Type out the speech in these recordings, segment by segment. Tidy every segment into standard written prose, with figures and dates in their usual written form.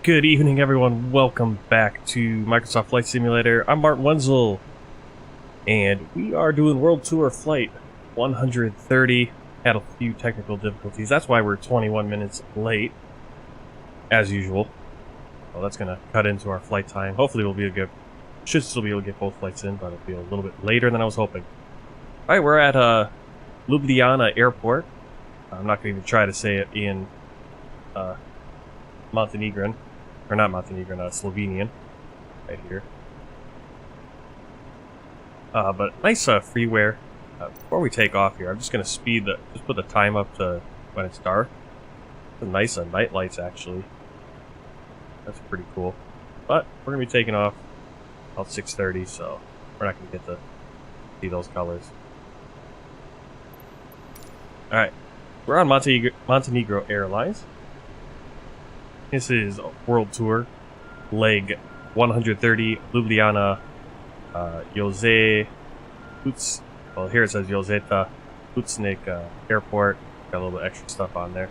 Good evening, everyone. Welcome back to Microsoft Flight Simulator. I'm Martin Wenzel, and we are doing World Tour Flight 130. Had a few technical difficulties. That's why we're 21 minutes late, as usual. Well, that's going to cut into our flight time. Hopefully, should still be able to get both flights in, but it'll be a little bit later than I was hoping. All right, we're at Ljubljana Airport. I'm not going to even try to say it in Montenegrin. Or not Montenegrin, Slovenian. Right here. But nice freeware. Before we take off here, I'm just going to just put the time up to when it's dark. Some nice night lights, actually. That's pretty cool. But we're going to be taking off about 6:30, so we're not going to get to see those colors. Alright, we're on Montenegro Airlines. This is World Tour, leg 130, Ljubljana, well, here it says Joseta Pucnik Airport. Got a little bit extra stuff on there.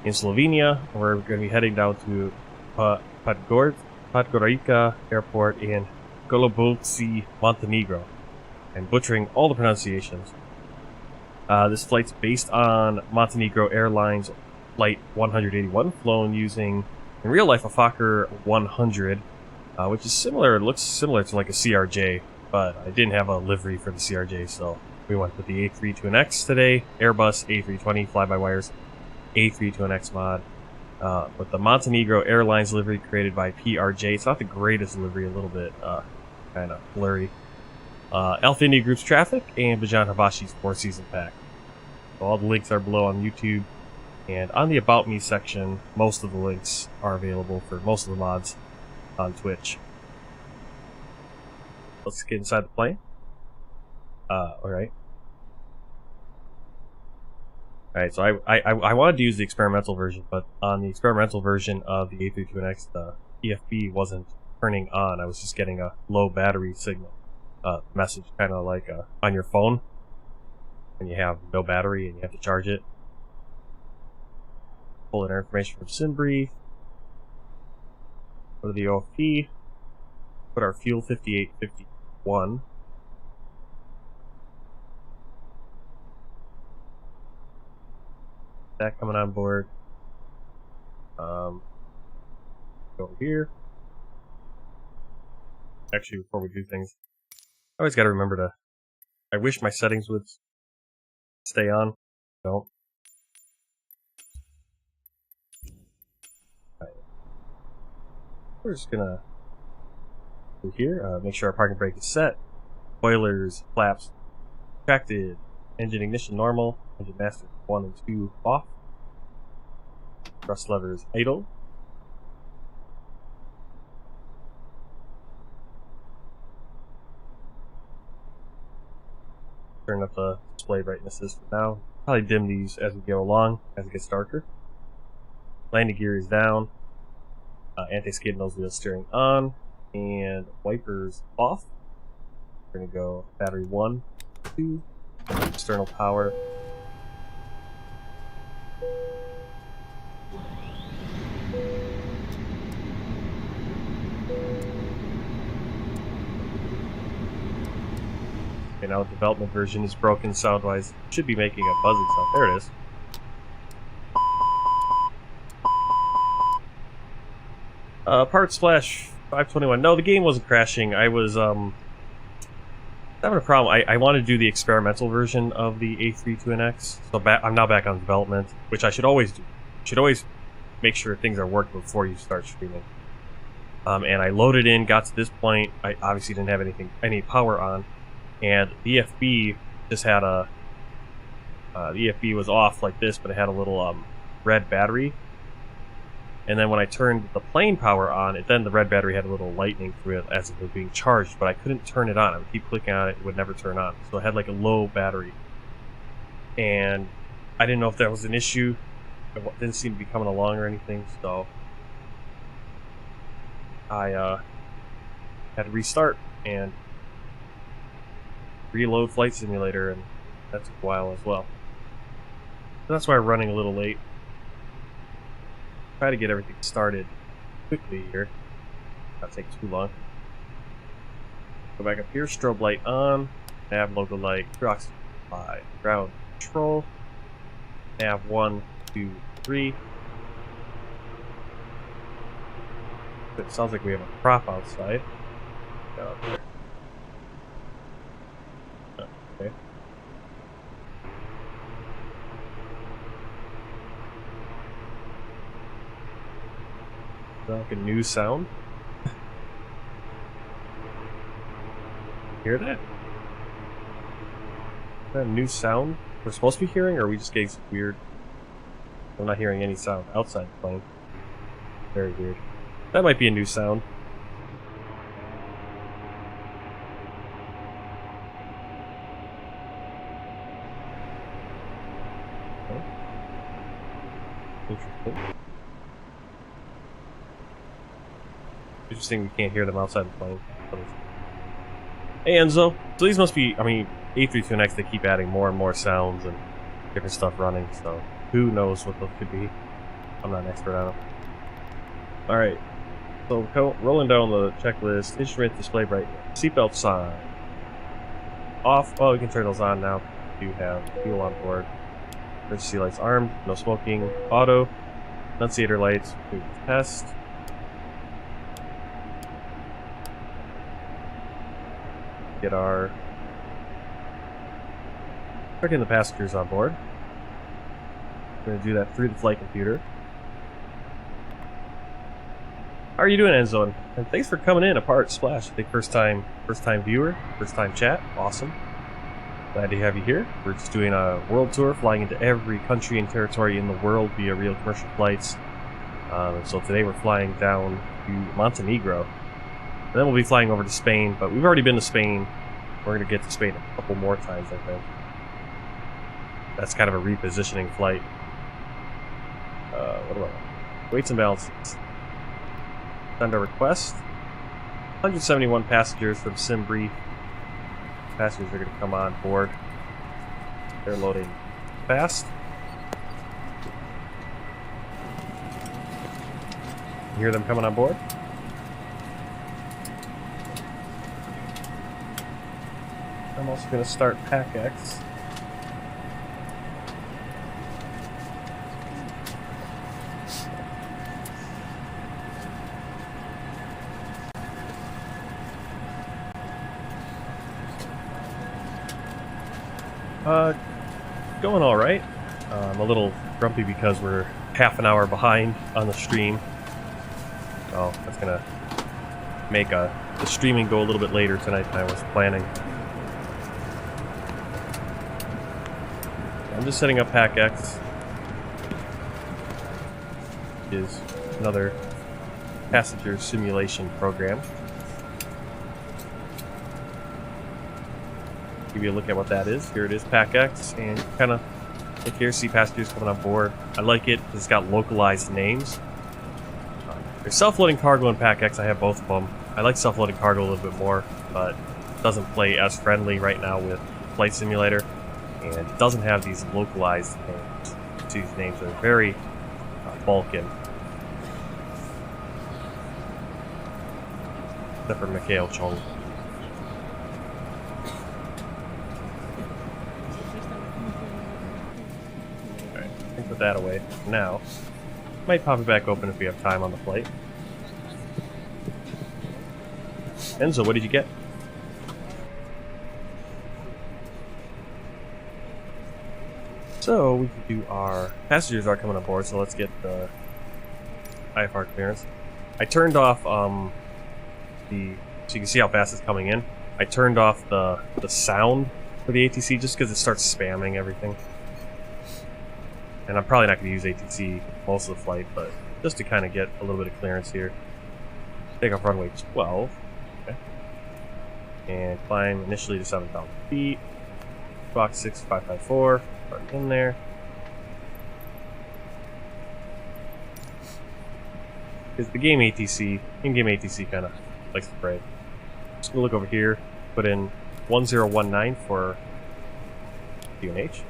In Slovenia, we're going to be heading down to Podgorica Airport in Golubovice, Montenegro. I'm butchering all the pronunciations. This flight's based on Montenegro Airlines Flight 181, flown using, in real life, a Fokker 100, which is looks similar to like a CRJ, but I didn't have a livery for the CRJ, so we went with the A32NX today, Airbus A320 FlyByWire's A32NX mod, with the Montenegro Airlines livery created by PRJ. It's not the greatest livery, a little bit kind of blurry. Alpha India Group's traffic, and Bajan Habashi's 4-season pack. So all the links are below on YouTube. And on the About Me section, most of the links are available for most of the mods on Twitch. Let's get inside the plane. Alright. Alright, so I wanted to use the experimental version, but on the experimental version of the A32NX, the EFB wasn't turning on. I was just getting a low battery signal message, kind of like on your phone when you have no battery and you have to charge it. Pull in our information from SimBrief. Go to the OFP. Put our fuel 5851. That coming on board. Go over here. Actually, before we do things, I always got to remember to. I wish my settings would stay on. Don't. We're just gonna do here, make sure our parking brake is set, spoilers, flaps retracted, engine ignition normal, engine master 1 and 2 off, thrust levers idle, turn up the display brightnesses for now, probably dim these as we go along, as it gets darker, landing gear is down, anti-skid nose wheel steering on, and wipers off. We're going to go battery 1, 2, external power. Okay, now the development version is broken sound-wise. Should be making a buzzing sound. There it is. Part Splash 521. No, the game wasn't crashing. I was having a problem. I wanted to do the experimental version of the A32NX, so I'm now back on development, which I should always do. You should always make sure things are working before you start streaming. And I loaded in, got to this point. I obviously didn't have any power on, and the EFB just had the EFB was off like this, but it had a little red battery. And then when I turned the plane power on, then the red battery had a little lightning through it as it was being charged, but I couldn't turn it on. I would keep clicking on it, it would never turn on. So it had like a low battery. And I didn't know if that was an issue. It didn't seem to be coming along or anything, so I had to restart and reload Flight Simulator, and that took a while as well. So that's why we're running a little late. try to get everything started quickly here. Not take too long. Go back up here, strobe light on, nav logo light, Drox 5, ground control, nav 1, 2, 3. It sounds like we have a prop outside. Go up there. Oh, okay. Like a new sound. Hear that? Is that a new sound we're supposed to be hearing, or are we just getting some weird? I'm not hearing any sound outside the plane. Very weird. That might be a new sound. Okay. Interesting. Interesting we can't hear them outside the plane. Hey Enzo, so these must be, I mean, A32NX, they keep adding more and more sounds and different stuff running, so who knows what those could be. I'm not an expert on them. Alright, so rolling down the checklist, instrument display brightness, seatbelt sign, off, oh, we can turn those on now. We do have fuel on board, emergency lights armed, no smoking, auto, annunciator lights, test. Get our getting the passengers on board. We're gonna do that through the flight computer. How are you doing, Enzo? And thanks for coming in. Apart Splash, I think first time viewer, first time chat. Awesome. Glad to have you here. We're just doing a world tour, flying into every country and territory in the world via real commercial flights. So today we're flying down to Montenegro. And then we'll be flying over to Spain, but we've already been to Spain. We're going to get to Spain a couple more times, I think. That's kind of a repositioning flight. What about weights and balances? Send a request. 171 passengers from Sim Brief. Passengers are going to come on board. They're loading fast. You hear them coming on board? I'm also going to start PackX. Going all right. I'm a little grumpy because we're half an hour behind on the stream. So that's going to make the streaming go a little bit later tonight than I was planning. I'm just setting up PackX, which is another passenger simulation program. Give you a look at what that is. Here it is, PackX, and kind of look here, see passengers coming on board. I like it because it's got localized names. There's self-loading cargo and PackX. I have both of them. I like self-loading cargo a little bit more, but it doesn't play as friendly right now with Flight Simulator. And it doesn't have these localized names. These names are very Balkan. Except for Mikhail Chong. Alright, I can put that away for now. Might pop it back open if we have time on the flight. Enzo, what did you get? So we can do our passengers are coming on board, so let's get the IFR clearance. I turned off so you can see how fast it's coming in. I turned off the sound for the ATC just because it starts spamming everything. And I'm probably not going to use ATC most of the flight, but just to kind of get a little bit of clearance here. Take off runway 12. Okay. And climb initially to 7,000 feet. Box 6554. Start in there. Because the game ATC, in-game ATC kind of likes to pray. Just gonna look over here, put in 1019 for UNH.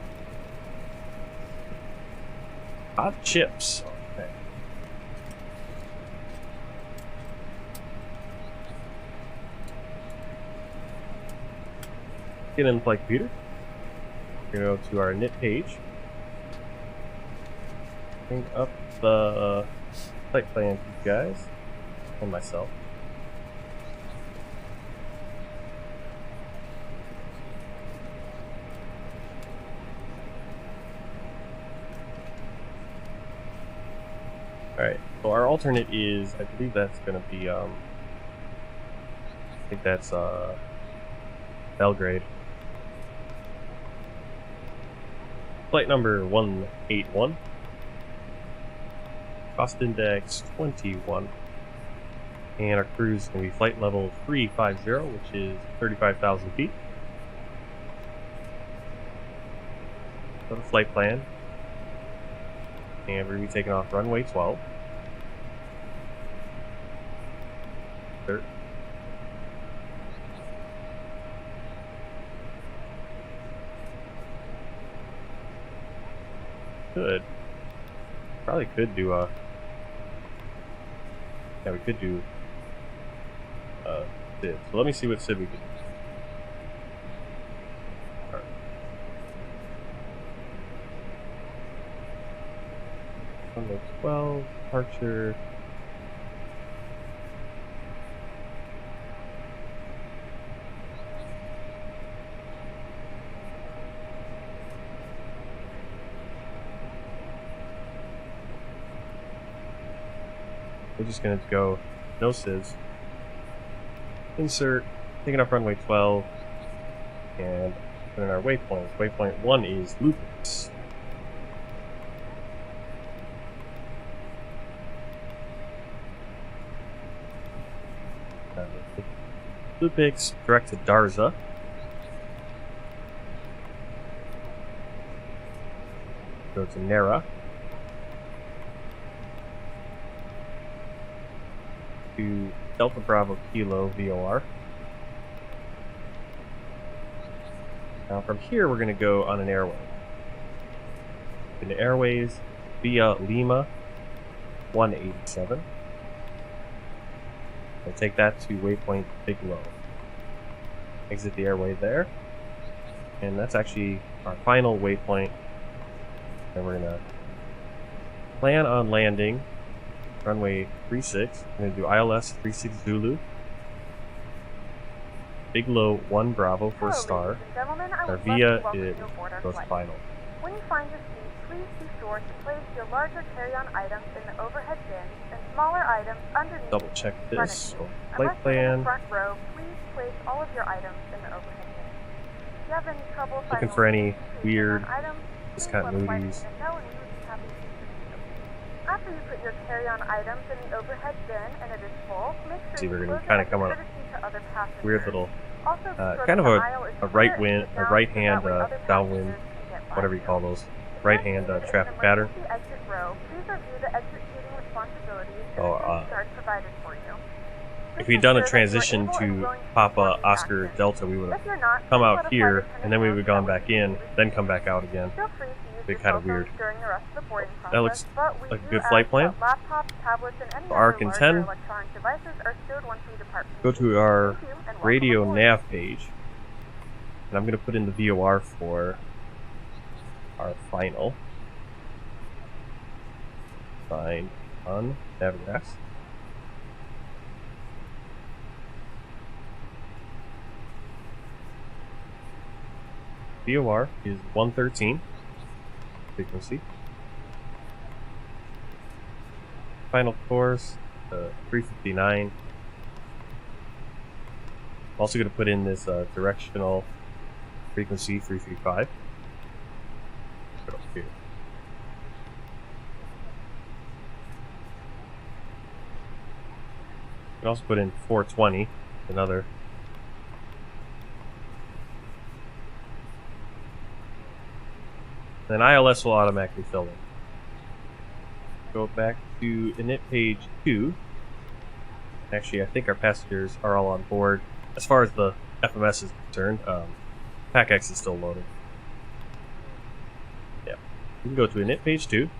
Hot chips. Okay. Get in the flight computer. We're going to go to our init page. Bring up the flight plan for you guys and myself. Alright, so our alternate is, I believe that's going to be, I think that's, Belgrade. Flight number 181. Cost index 21. And our cruise is going to be flight level 350, which is 35,000 feet. Go to flight plan. And we're going to be taking off runway 12. Third. Probably could do a... Yeah, we could do SID. So let me see what SID we can do. Alright. Runway 12, departure. We're just going to go no SIDs. Insert, taking off runway 12, and put in our waypoints. Waypoint 1 is Ljubljana. Ljubljana, direct to Darza. Go to Nera. To Delta Bravo Kilo VOR. Now from here we're going to go on an airway. Into airways via Lima 187. We'll take that to waypoint Big Low. Exit the airway there. And that's actually our final waypoint. And we're going to plan on landing runway 36. We're going to do ILS 36 Zulu. Big Low 1 Bravo for a star. Our VIA goes final. When you find your seat, please be sure to place your larger carry-on items in the overhead bins and smaller items underneath. Double check this. So, flight Unless you're in plan. the front row, please place all of your items in the overhead bins. If you have any trouble Looking for any weird discontinuities. After you put your carry-on items in the overhead bin and it is full, make sure See, you we're going close to kind it of come on to other passengers. weird little, Also, be sure kind of that the aisle is a clear right-hand, and down so that way other downwind, passengers can get by whatever you you. call those, If you right-hand are seated in traffic an pattern. emergency exit row, please review the exit seating responsibilities and Oh, the charts provided for you. If we'd done a transition to Papa Oscar Delta, we would have come out here, and then we would have gone back in, then come back out again. Feel free to use Be your kind cell of weird. phones during the rest of the boarding process, That looks but we like a do good ask flight plan. that laptops, tablets, and any For our other larger content, electronic devices are stowed once we depart. Go to our Thank you, and welcome radio aboard. nav page, and I'm going to put in the VOR for our final. Find on Navgrass. VOR is 113 frequency. Final course 359. I'm also going to put in this directional frequency 335. Put it up here. You can also put in 420, another. Then ILS will automatically fill in. Go back to init page 2. Actually, I think our passengers are all on board. As far as the FMS is concerned, PACX is still loaded. Yeah. We can go to init page 2.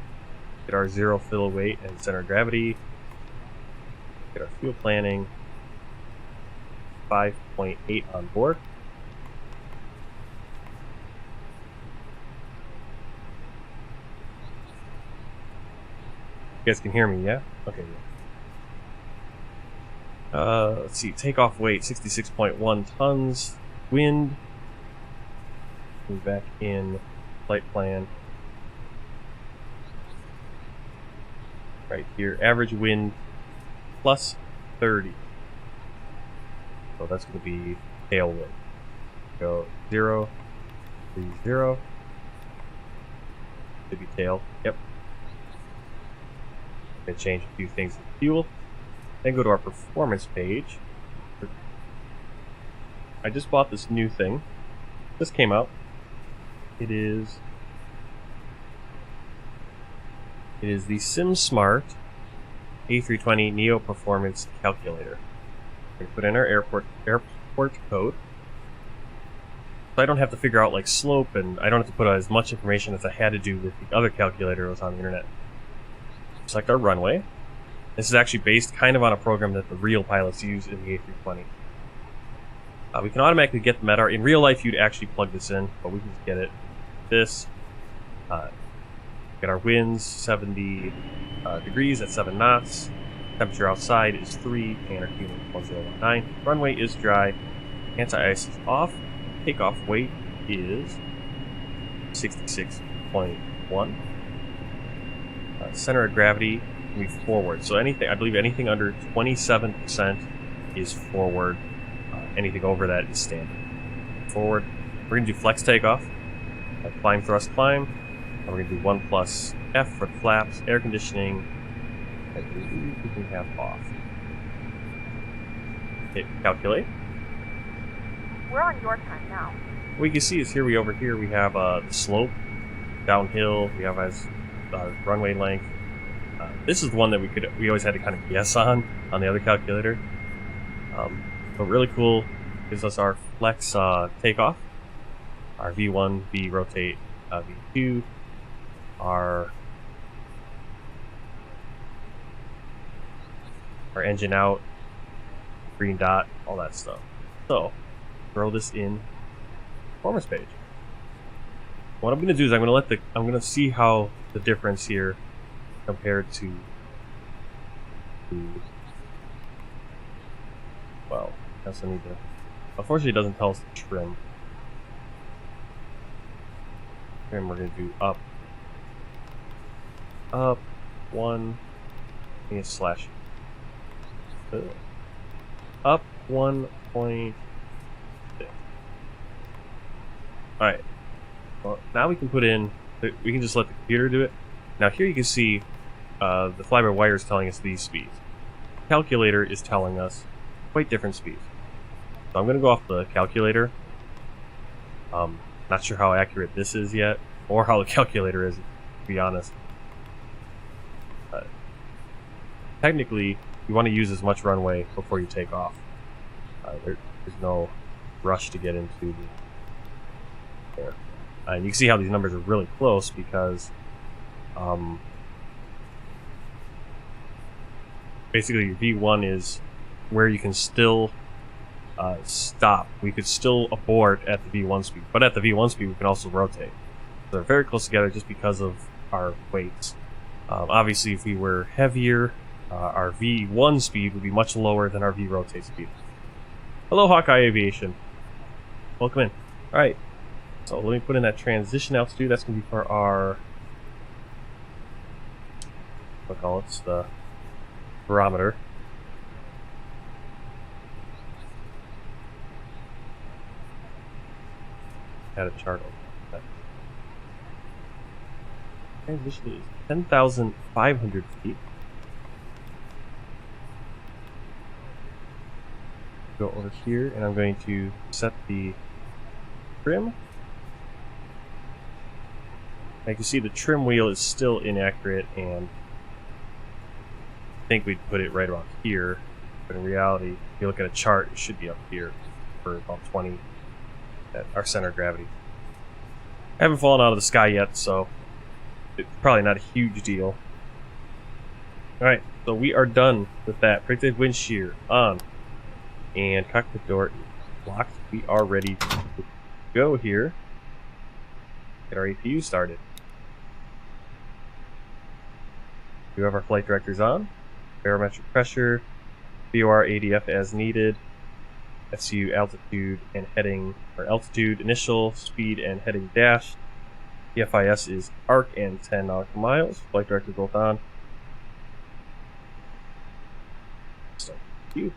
Get our zero fill weight and center of gravity. Get our fuel planning. 5.8 on board. You guys can hear me, yeah? Okay, yeah. Let's see. Takeoff weight 66.1 tons. Wind. Move back in. Flight plan. Right here. Average wind plus 30. So that's going to be tailwind. Go 0, 3, 0. Should be tail. Yep. Gonna change a few things in fuel. Then go to our performance page. I just bought this new thing. This came out. It is the SimSmart A320neo performance calculator. We're gonna put in our airport code. So I don't have to figure out like slope, and I don't have to put as much information as I had to do with the other calculator that was on the internet. Select our runway. This is actually based kind of on a program that the real pilots use in the A320. We can automatically get the METAR. In real life, you'd actually plug this in, but we can just get it. This. Get our winds, 70 degrees at 7 knots. Temperature outside is 3, and our Q is 1019. Runway is dry. Anti-ice is off. Takeoff weight is 66.1. Center of gravity can be forward. So anything, I believe anything under 27% is forward. Anything over that is standard. Forward. We're going to do flex takeoff. Climb, thrust, climb. And we're going to do 1 plus F for the flaps. Air conditioning. I believe we can have off. Hit calculate. We're on your time now. What you can see is here we have the slope, downhill. We have as runway length. This is the one that we always had to kind of guess on the other calculator. But really cool. Gives us our flex takeoff, our V1, V rotate, V2, our engine out, green dot, all that stuff. So throw this in performance page. What I'm going to do is I'm going to see how the difference here compared to well, I also need to. Unfortunately, it doesn't tell us the trim. Trim, we're going to do up 1, and slash up 1.6. Alright. Well, now we can put in, we can just let the computer do it. Now here you can see the FlyByWire is telling us these speeds. The calculator is telling us quite different speeds. So I'm going to go off the calculator. Not sure how accurate this is yet, or how the calculator is, to be honest. Technically, you want to use as much runway before you take off. There's no rush to get into the air. And you can see how these numbers are really close because basically your V1 is where you can still stop. We could still abort at the V1 speed, but at the V1 speed we can also rotate. So they're very close together just because of our weights. Obviously, if we were heavier, our V1 speed would be much lower than our V rotate speed. Hello, Hawkeye Aviation. Welcome in. Alright, so let me put in that transition altitude. That's going to be for our, we'll call it the barometer. Had a chart over that. Transition is 10,500 feet. Go over here, and I'm going to set the trim. I can see the trim wheel is still inaccurate, and I think we'd put it right around here. But in reality, if you look at a chart, it should be up here for about 20 at our center of gravity. I haven't fallen out of the sky yet, so it's probably not a huge deal. Alright, so we are done with that. Predicted wind shear on. And cockpit door is locked. We are ready to go here. Get our APU started. We have our flight directors on. Barometric pressure, VOR ADF as needed, FCU altitude and heading, or altitude, initial, speed and heading dash. The FIS is arc and 10 nautical miles. Flight directors both on. So, you.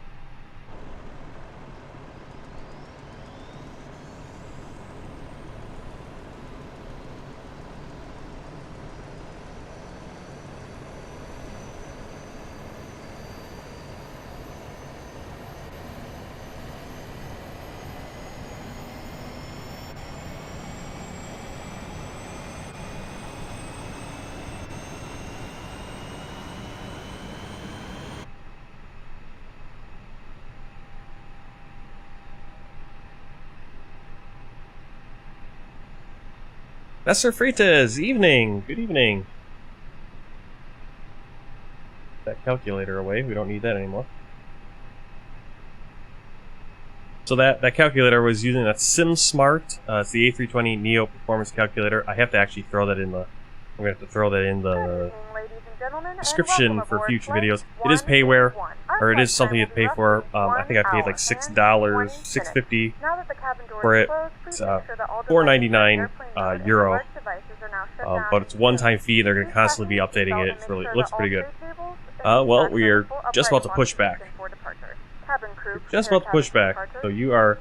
Messer Freitas, evening! Good evening. That calculator away, we don't need that anymore. So that calculator I was using, that's SimSmart. It's the A320neo performance calculator. I have to actually throw that in the... I'm going to have to throw that in the description for future videos. It is payware, or it is something you pay for. I think I paid like $6, $6.50 for it. It's €4.99 euro, but it's a one-time fee. They're going to constantly be updating it. It looks pretty good. Well, we are just about to push back. Just about to push back. So you are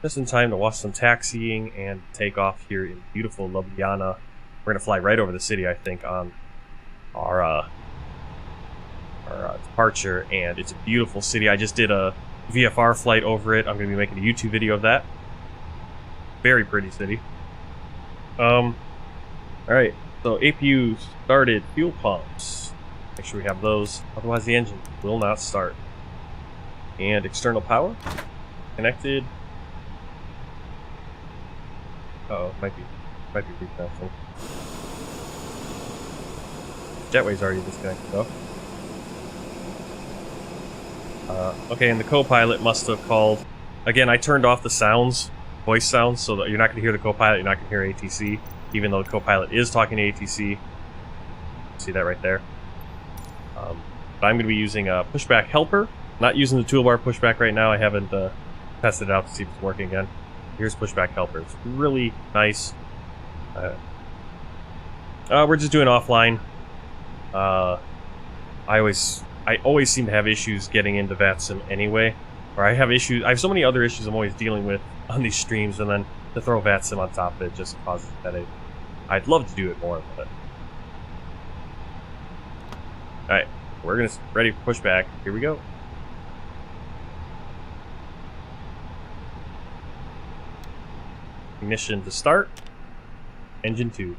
just in time to watch some taxiing and take off here in beautiful Ljubljana. We're going to fly right over the city, I think, on our departure, and it's a beautiful city. I just did a VFR flight over it. I'm going to be making a YouTube video of that. Very pretty city. Alright, so APU started, fuel pumps. Make sure we have those, otherwise the engine will not start. And external power connected. Uh-oh, might be reconnecting. Jetway's already disconnected though. Okay, and the co-pilot must have called. Again, I turned off the sounds, voice sounds, so that you're not going to hear the co-pilot, you're not going to hear ATC, even though the co-pilot is talking to ATC. See that right there? But I'm going to be using a pushback helper. Not using the toolbar pushback right now. I haven't tested it out to see if it's working again. Here's pushback helper. It's really nice. We're just doing offline. I always seem to have issues getting into VATSIM anyway. Or I have so many other issues I'm always dealing with on these streams, and then to throw VATSIM on top of it just causes headache. I'd love to do it more, but... Alright, we're gonna ready for pushback. Here we go. Ignition to start. Engine 2.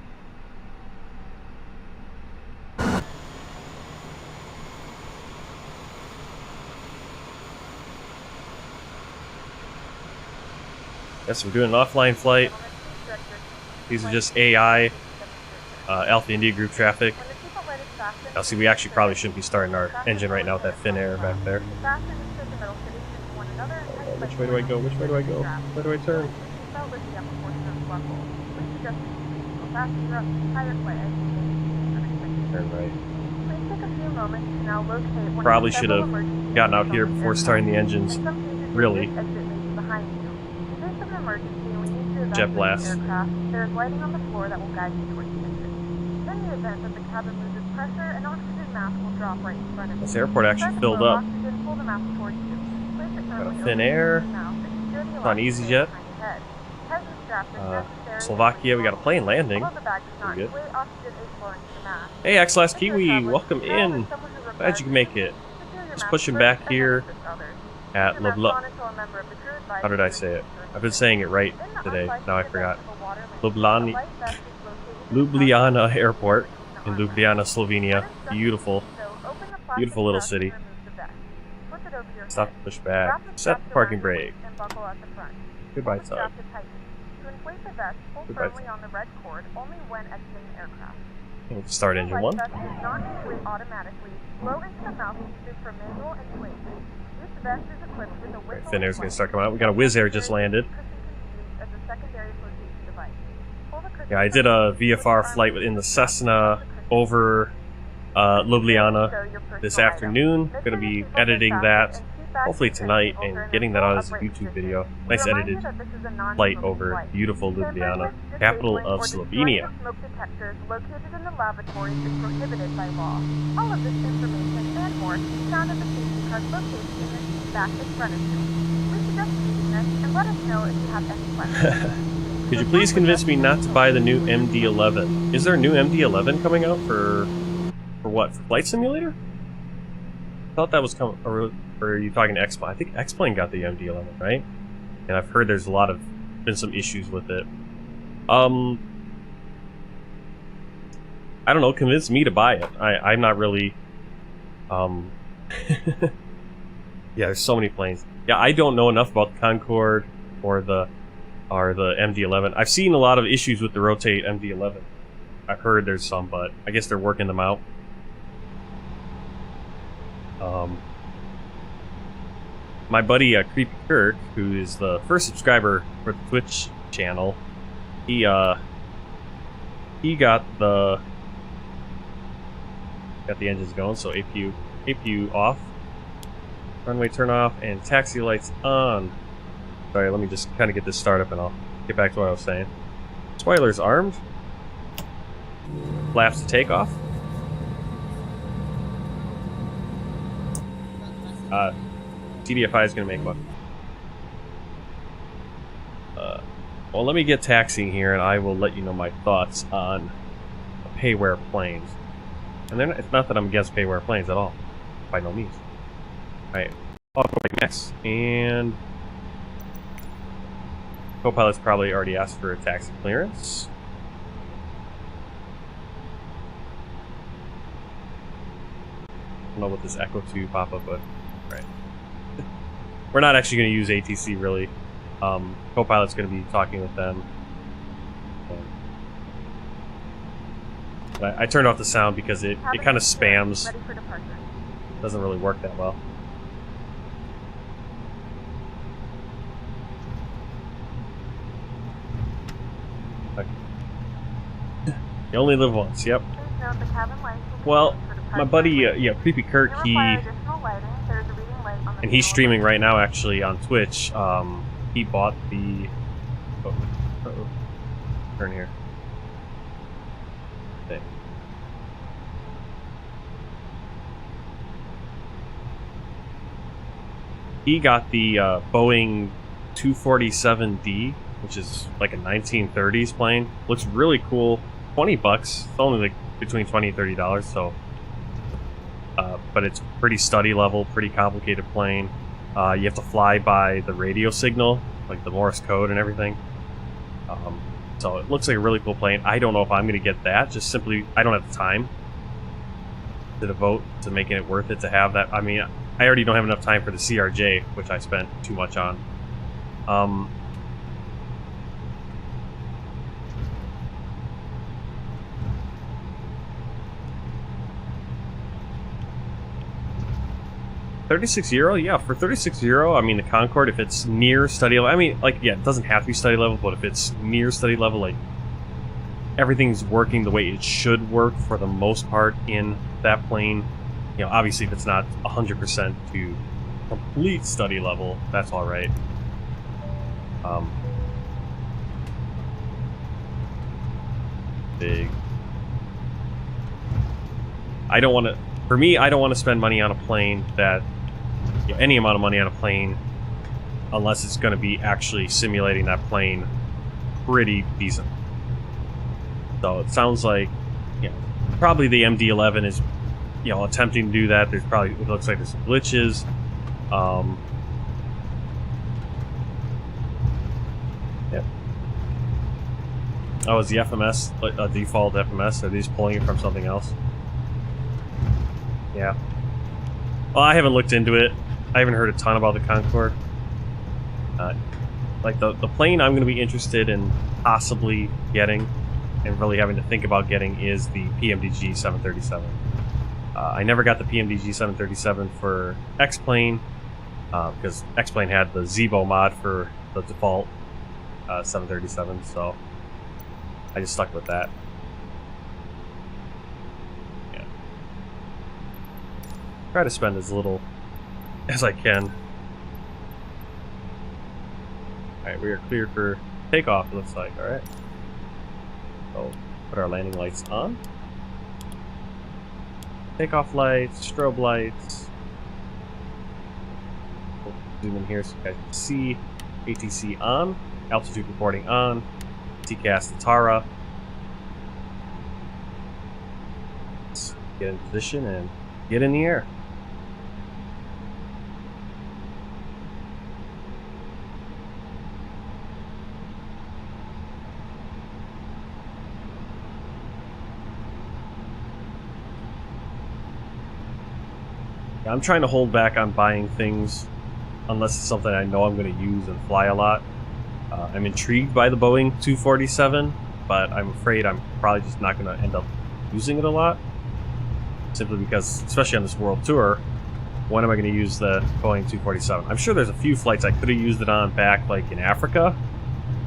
Yes, we're doing an offline flight. These are just AI, Alpha India group traffic. Now see, we actually probably shouldn't be starting our engine right now with that thin air back there. Which way do I go? Which way do I go? Where do I turn? Turn right. Probably should have gotten out here before starting the engines. Really. Jet blast. There is lighting on the floor that will guide you towards the exit. In the event that the cabin loses pressure, an oxygen mask will drop right in front of you. This airport actually filled up. Got a thin air. It's on EasyJet. Slovakia, we got a plane landing. Pretty good. Hey, X-Last Kiwi, welcome in. Glad you can make it. Just pushing back here at Ljubljana. How did I say it? I've been saying it right today. Now I forgot. Ljubljana Airport in Ljubljana, Slovenia. Beautiful. Beautiful little city. Stop to push back. Set the parking brake. Goodbye, Tug. Goodbye, Tug. We'll start engine 1. Right, thin air's going to start coming out. We got a Wizz Air just landed. Yeah, I did a VFR flight in the Cessna over Ljubljana this afternoon. Gonna be editing that, hopefully tonight, and getting that out as a YouTube video. Nice edited flight over beautiful Ljubljana, capital of Slovenia. Smoke detectors located in the lavatories is prohibited by law. All of this information and more can be found in the safety card located in the seat back in front of you. We suggest reading this and let us know if you have any questions. Could you please convince me not to buy the new MD-11? Is there a new MD-11 coming out for what? For Flight Simulator? I thought that was coming. Or are you talking to X-Plane? I think X-Plane got the MD-11, right? And I've heard there's been some issues with it. I don't know. Convince me to buy it. I'm not really. Yeah, there's so many planes. Yeah, I don't know enough about the Concorde or the MD-11. I've seen a lot of issues with the Rotate MD-11. I've heard there's some, but I guess they're working them out. My buddy Creepy Kirk, who is the first subscriber for the Twitch channel, he got the engines going, so APU off, runway turn off, and taxi lights on. Sorry, let me just kind of get this started up and I'll get back to what I was saying. Spoilers armed. Flaps to takeoff. TDFI is going to make one. Well, let me get taxiing here, and I will let you know my thoughts on payware planes. And then it's not that I'm against payware planes at all, by no means. Alright, I'll go back next. And co-pilot's probably already asked for a taxi clearance. I don't know what this Echo 2 pop-up, but right. We're not actually going to use ATC really. Co-pilot's going to be talking with them. But I turned off the sound because it kind of spams. Doesn't really work that well. Okay. You only live once, yep. Well, my buddy, Creepy Kirk, he's streaming right now actually on Twitch. He bought the... Uh-oh. Turn here. Okay. He got the Boeing 247D, which is like a 1930s plane. Looks really cool. $20. It's only like between $20 and $30, so... but it's pretty study level, pretty complicated plane. You have to fly by the radio signal, like the Morse code and everything. So it looks like a really cool plane. I don't know if I'm going to get that. Just simply, I don't have the time to devote to making it worth it to have that. I mean, I already don't have enough time for the CRJ, which I spent too much on. €36, yeah, for €36, I mean, the Concorde, if it's near study level, I mean, like, yeah, it doesn't have to be study level, but if it's near study level, like, everything's working the way it should work for the most part in that plane. You know, obviously, if it's not 100% to complete study level, that's all right. Big. I don't want to, for me, I don't want to spend money on a plane that, you know, any amount of money on a plane unless it's going to be actually simulating that plane pretty decent. So it sounds like, you know, probably the MD-11 is, you know, attempting to do that. There's probably, it looks like there's some glitches. Yeah. Oh, is the FMS a default FMS? Are they just pulling it from something else? Yeah. Well, I haven't looked into it. I haven't heard a ton about the Concorde. Like the plane I'm going to be interested in possibly getting and really having to think about getting is the PMDG 737. I never got the PMDG 737 for X-Plane because X-Plane had the Zebo mod for the default 737, so I just stuck with that. Yeah. Try to spend as little as I can. Alright, we are cleared for takeoff, it looks like. Alright. So, put our landing lights on. Takeoff lights, strobe lights. We'll zoom in here so you guys can see. ATC on. Altitude reporting on. TCAS to Tara. Let's get in position and get in the air. I'm trying to hold back on buying things unless it's something I know I'm going to use and fly a lot. I'm intrigued by the Boeing 247, but I'm afraid I'm probably just not going to end up using it a lot. Simply because, especially on this world tour, when am I going to use the Boeing 247? I'm sure there's a few flights I could have used it on back like in Africa,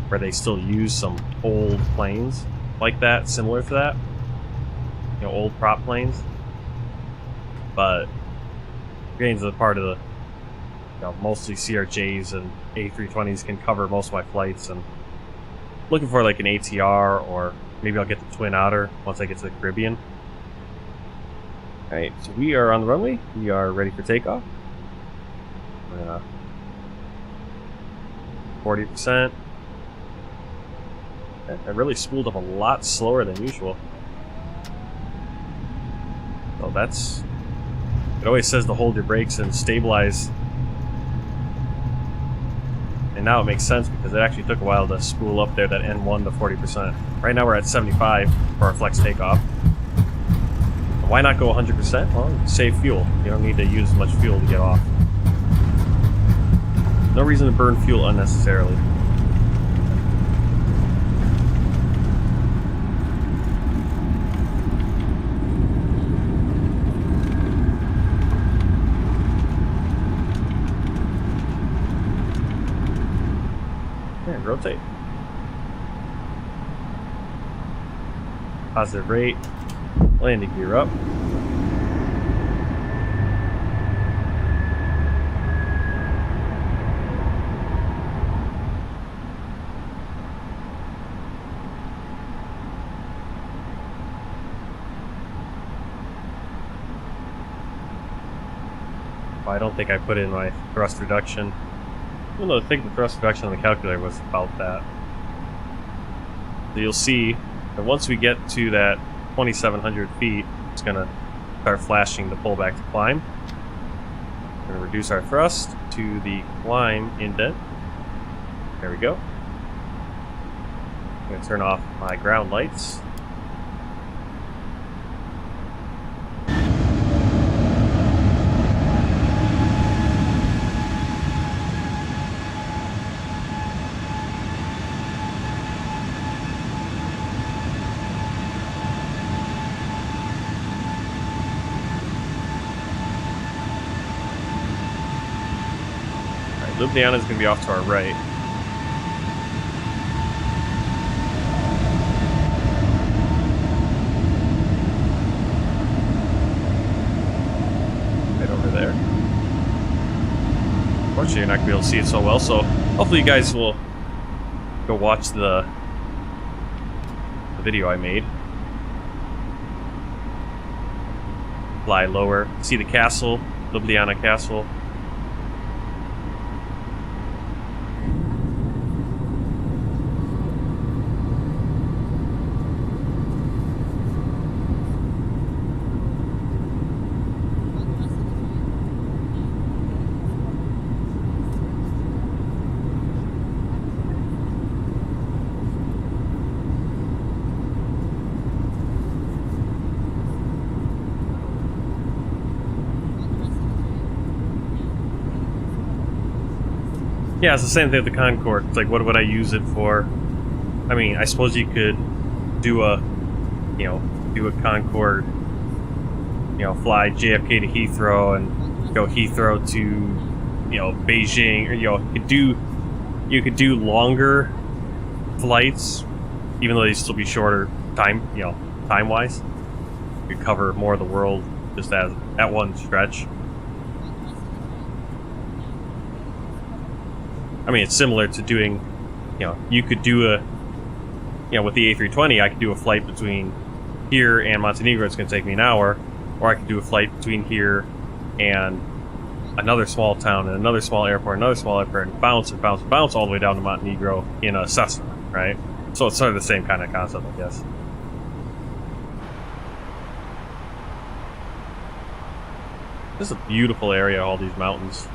where they still use some old planes like that, similar to that. You know, old prop planes. But getting to the part of the, you know, mostly CRJs and A320s can cover most of my flights, and looking for like an ATR, or maybe I'll get the Twin Otter once I get to the Caribbean. Alright, so we are on the runway. We are ready for takeoff. 40%. I really spooled up a lot slower than usual. So that's... It always says to hold your brakes and stabilize. And now it makes sense because it actually took a while to spool up there, that N1 to 40%. Right now we're at 75 for our flex takeoff. Why not go 100%? Well, you save fuel. You don't need to use as much fuel to get off. No reason to burn fuel unnecessarily. Rotate. Positive rate. Landing gear up. I don't think I put in my thrust reduction. Even though I think the thrust reduction on the calculator was about that. So you'll see that once we get to that 2,700 feet, it's going to start flashing the pullback to climb. We're going to reduce our thrust to the climb indent. There we go. I'm going to turn off my ground lights. Ljubljana is going to be off to our right. Right over there. Unfortunately, you're not going to be able to see it so well, so hopefully you guys will go watch the video I made. Fly lower. See the castle, Ljubljana Castle. Yeah, it's the same thing with the Concorde. It's like, what would I use it for? I mean, I suppose you could do a Concorde, fly JFK to Heathrow and go Heathrow to, Beijing, or, you could do longer flights, even though they'd still be shorter time-wise. You could cover more of the world just as at one stretch. I mean, it's similar to doing, you know, you could do a, you know, with the A320, I could do a flight between here and Montenegro. It's going to take me an hour, or I could do a flight between here and another small town and another small airport, another small airport, and bounce and bounce and bounce all the way down to Montenegro in a Cessna, right? So it's sort of the same kind of concept, I guess. This is a beautiful area, all these mountains.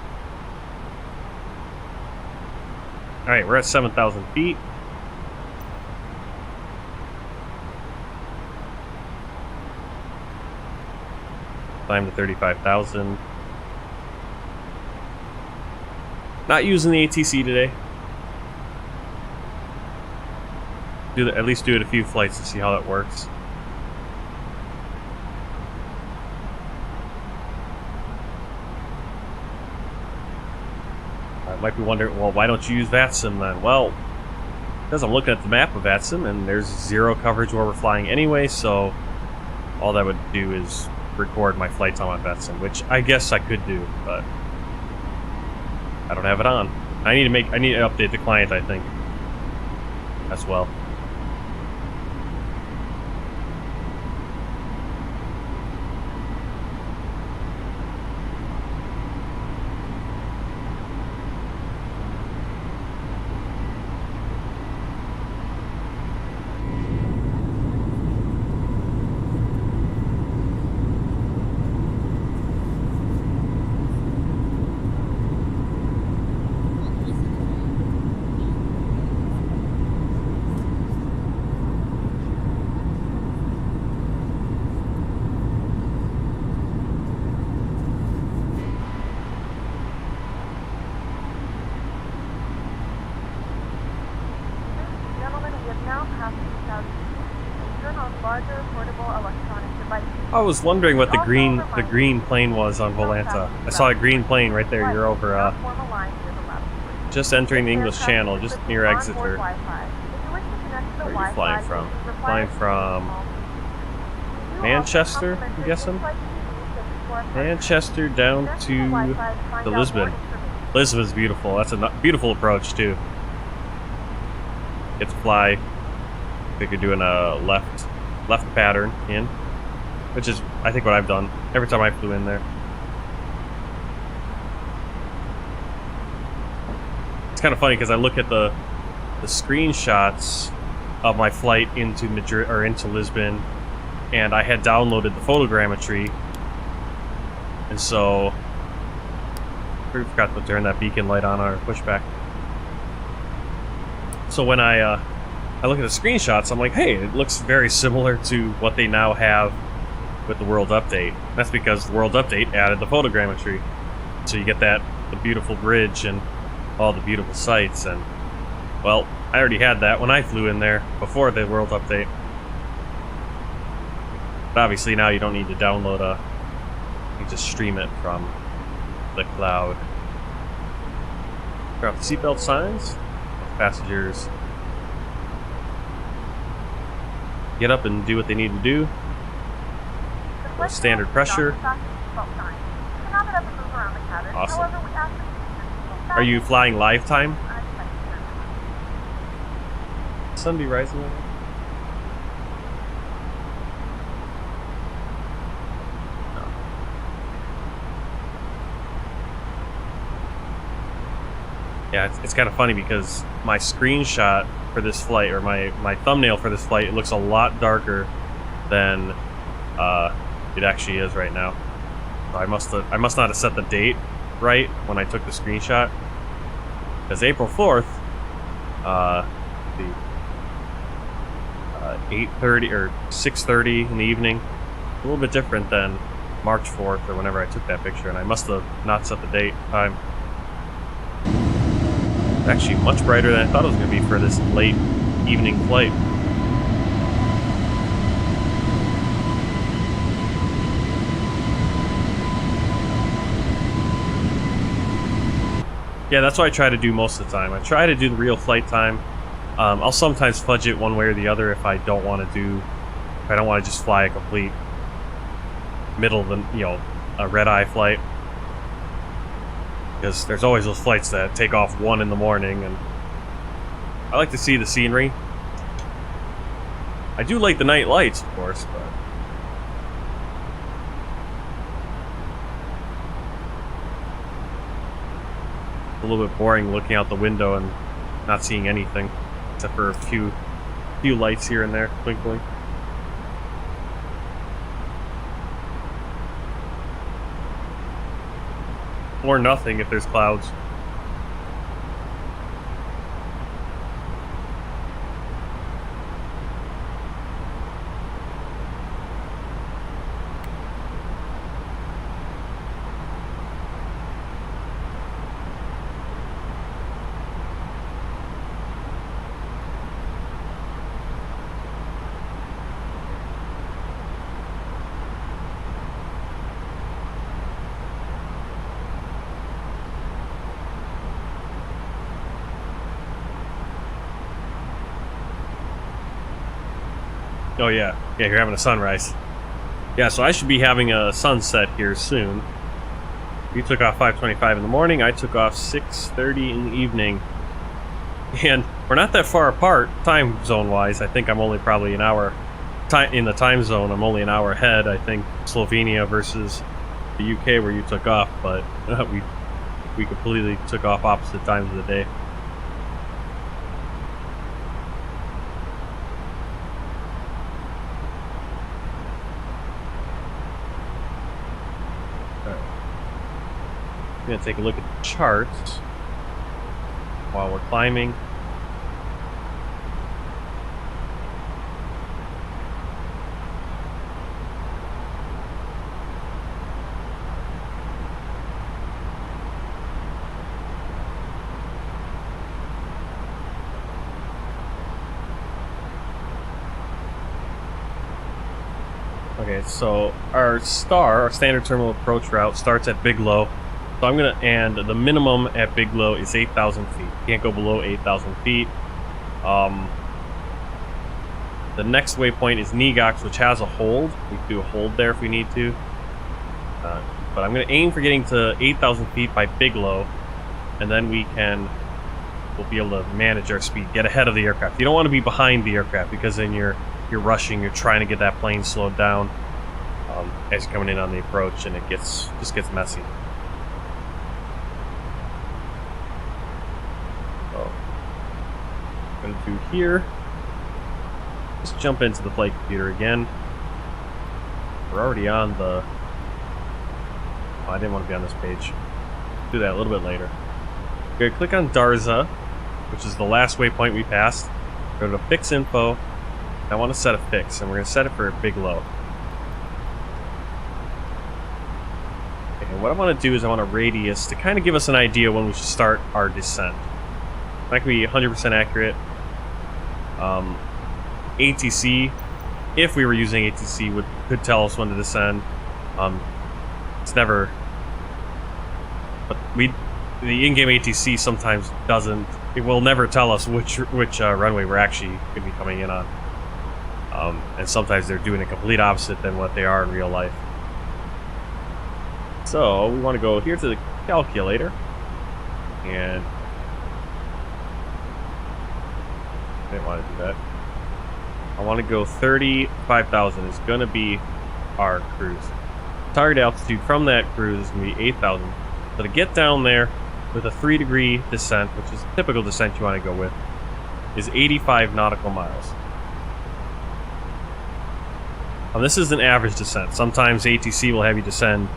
Alright, we're at 7,000 feet. Climb to 35,000. Not using the ATC today. At least do it a few flights to see how that works. I might be wondering, well, why don't you use VATSIM then? Well, because I'm looking at the map of VATSIM and there's zero coverage where we're flying anyway, so all that would do is record my flight time on VATSIM, which I guess I could do, but I don't have it on. I need to update the client, I think, as well. I was wondering what the green plane was on Volanta. I saw a green plane right there. You're over, just entering the English Channel, just near Exeter. Where are you flying from? Flying from Manchester, I'm guessing? Manchester down to Lisbon. Lisbon's beautiful. That's a beautiful approach, too. Get to fly. I think you're doing a left pattern in. Which is, I think, what I've done every time I flew in there. It's kind of funny because I look at the screenshots of my flight into Madrid or into Lisbon, and I had downloaded the photogrammetry, and so we forgot to turn that beacon light on our pushback. So when I look at the screenshots, I'm like, hey, it looks very similar to what they now have with the world update. That's because the world update added the photogrammetry, so you get the beautiful bridge and all the beautiful sights. And well, I already had that when I flew in there before the world update. But obviously now you don't need to download you just stream it from the cloud. Drop the seatbelt signs. Passengers get up and do what they need to do. Standard pressure. Awesome. Are you flying live time? AMD Ryzen? Yeah, it's kind of funny because my screenshot for this flight, or my thumbnail for this flight, it looks a lot darker than it actually is right now. So I must not have set the date right when I took the screenshot, because April 4th, the 8:30 or 6:30 in the evening, a little bit different than March 4th or whenever I took that picture, and I must have not set the date time. It's actually much brighter than I thought it was going to be for this late evening flight. Yeah, that's what I try to do most of the time. I try to do the real flight time. I'll sometimes fudge it one way or the other if I don't want to just fly a complete middle of the, a red-eye flight. Because there's always those flights that take off 1 in the morning, and I like to see the scenery. I do like the night lights, of course, but a little bit boring looking out the window and not seeing anything except for a few lights here and there twinkling. Or nothing if there's clouds. Oh yeah, you're having a sunrise. Yeah, so I should be having a sunset here soon. You took off 5:25 in the morning, I took off 6:30 in the evening. And we're not that far apart, time zone-wise. I think I'm only probably an hour in the time zone. I'm only an hour ahead, I think, Slovenia versus the UK where you took off, but we completely took off opposite times of the day. I'm going to take a look at the charts while we're climbing. Okay, so our standard terminal approach route starts at Biglow. So and the minimum at Biglow is 8,000 feet. Can't go below 8,000 feet. The next waypoint is Nigox, which has a hold. We can do a hold there if we need to. But I'm going to aim for getting to 8,000 feet by Biglow, and then we'll be able to manage our speed, get ahead of the aircraft. You don't want to be behind the aircraft because then you're rushing, you're trying to get that plane slowed down as you're coming in on the approach, and it just gets messy. Going to do here, just jump into the flight computer again. We're already on the, I didn't want to be on this page. Do that a little bit later. We're going to click on Darza, which is the last waypoint we passed. Go to fix info. I want to set a fix, and we're going to set it for Biglow. And what I want to do is I want a radius to kind of give us an idea when we should start our descent. That can be 100% accurate. ATC, if we were using ATC, could tell us when to descend. It's never, but the in-game ATC sometimes doesn't. It will never tell us which runway we're actually going to be coming in on. And sometimes they're doing a complete opposite than what they are in real life. So we want to go here to the calculator, and I didn't want to do that. I want to go 35,000 is going to be our cruise. Target altitude from that cruise is going to be 8,000. So to get down there with a 3-degree descent, which is the typical descent you want to go with, is 85 nautical miles. Now this is an average descent. Sometimes ATC will have you descend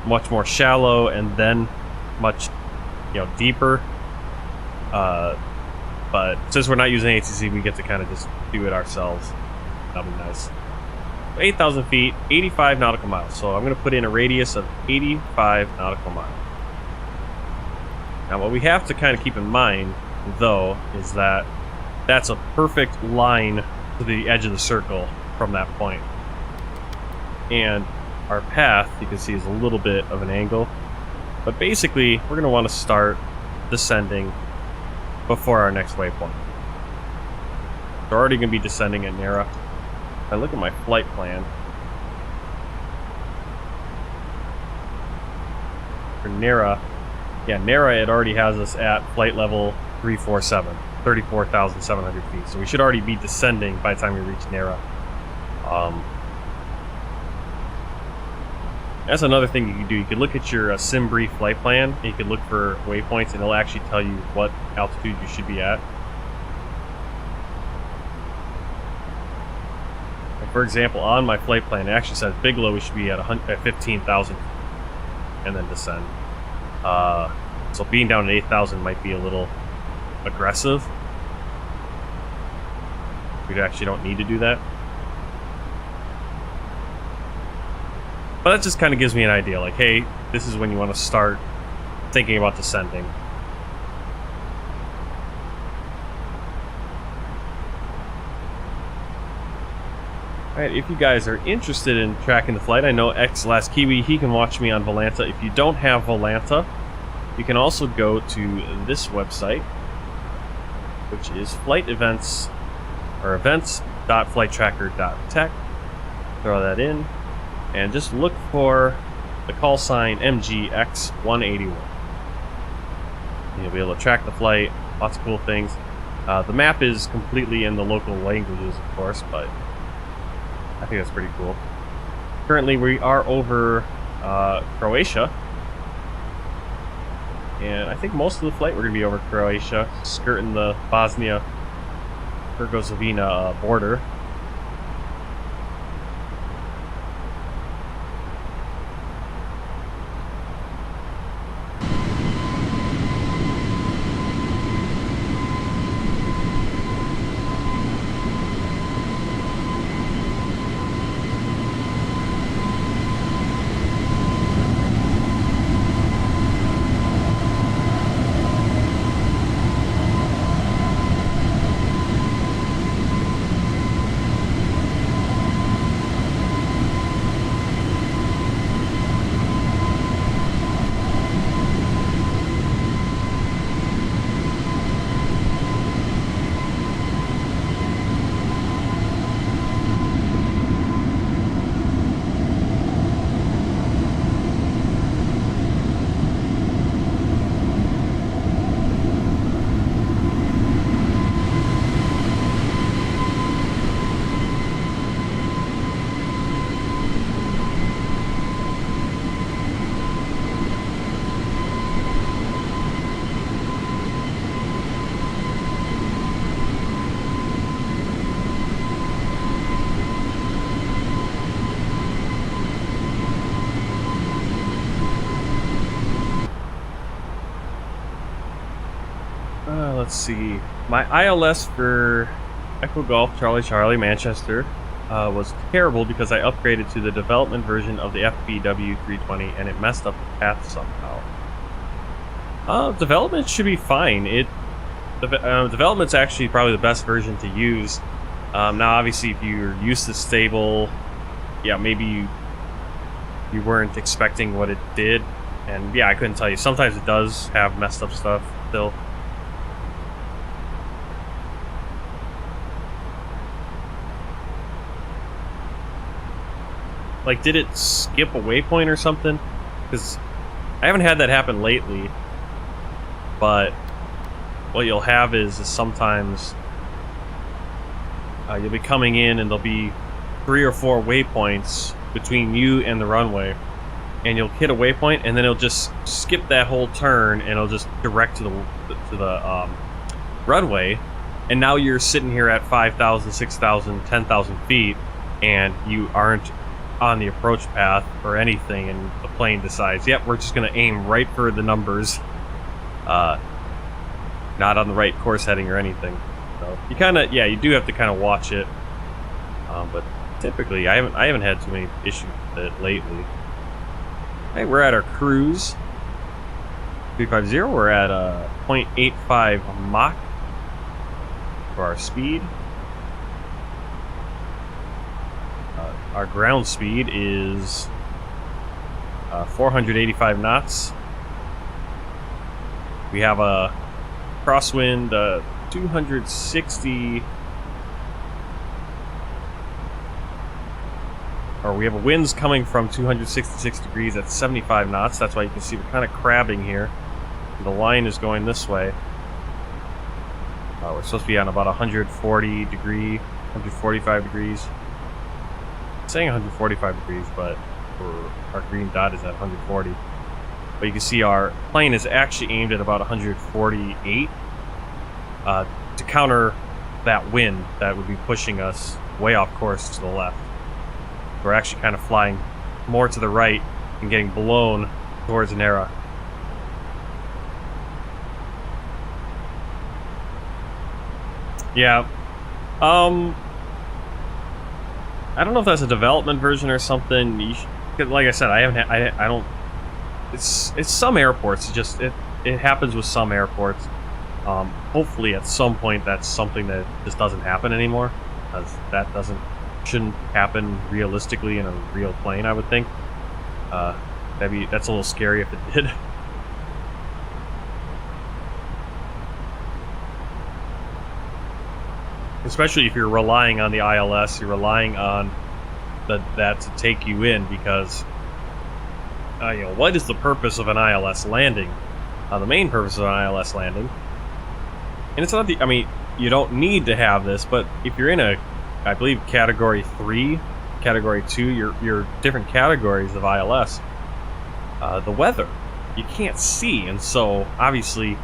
much more shallow and then much deeper. But since we're not using ATC, we get to kind of just do it ourselves. That'll be nice. 8,000 feet, 85 nautical miles. So I'm going to put in a radius of 85 nautical miles. Now what we have to kind of keep in mind, though, is that that's a perfect line to the edge of the circle from that point. And our path, you can see, is a little bit of an angle. But basically, we're going to want to start descending before our next waypoint. We're already going to be descending at Nera. If I look at my flight plan, for NERA, yeah, NERA, it already has us at flight level 347, 34,700 feet. So we should already be descending by the time we reach NERA. That's another thing you can do. You could look at your sim brief flight plan, and you can look for waypoints, and it'll actually tell you what altitude you should be at. And for example, on my flight plan, it actually says Bigelow we should be at 15,000 and then descend. So being down at 8,000 might be a little aggressive. We actually don't need to do that. But that just kind of gives me an idea, like, hey, this is when you want to start thinking about descending. Alright, if you guys are interested in tracking the flight, I know X Last Kiwi, he can watch me on Volanta. If you don't have Volanta, you can also go to this website, which is flight events, or events.flighttracker.tech. Throw that in. And just look for the call sign MGX181. You'll be able to track the flight, lots of cool things. The map is completely in the local languages, of course, but I think that's pretty cool. Currently, we are over Croatia. And I think most of the flight we're going to be over Croatia, skirting the Bosnia-Herzegovina border. Let's see. My ILS for Echo Golf Charlie Charlie Manchester was terrible because I upgraded to the development version of the FBW320 and it messed up the path somehow. Development should be fine. Development's actually probably the best version to use. Now, obviously, if you're used to stable, yeah, maybe you weren't expecting what it did, and yeah, I couldn't tell you. Sometimes it does have messed up stuff still. Like, did it skip a waypoint or something? Because I haven't had that happen lately. But what you'll have is sometimes you'll be coming in and there'll be 3 or 4 waypoints between you and the runway. And you'll hit a waypoint and then it'll just skip that whole turn and it'll just direct to the runway. And now you're sitting here at 5,000, 6,000, 10,000 feet and you aren't on the approach path or anything, and the plane decides, yep, we're just going to aim right for the numbers, not on the right course heading or anything. So you kind of, yeah, you do have to kind of watch it, but typically I haven't had too many issues with it lately. Hey, we're at our cruise 350. We're at 0.85 Mach for our speed. Our ground speed is 485 knots. We have a crosswind 260 or we have winds coming from 266 degrees at 75 knots. That's why you can see we're kind of crabbing here. The line is going this way. We're supposed to be on about 140 degree, 145 degrees. I'm saying 145 degrees, but our green dot is at 140. But you can see our plane is actually aimed at about 148 to counter that wind that would be pushing us way off course to the left. We're actually kind of flying more to the right and getting blown towards an era. Yeah. I don't know if that's a development version or something. Like I said, I don't. It's some airports. It happens with some airports. Hopefully, at some point, that's something that just doesn't happen anymore, because that shouldn't happen realistically in a real plane. I would think. That's a little scary if it did. Especially if you're relying on the ILS, you're relying on that to take you in, because what is the purpose of an ILS landing? The main purpose of an ILS landing, and it's not I mean, you don't need to have this, but if you're in I believe Category 3, Category 2, your different categories of ILS, the weather, you can't see, and so obviously,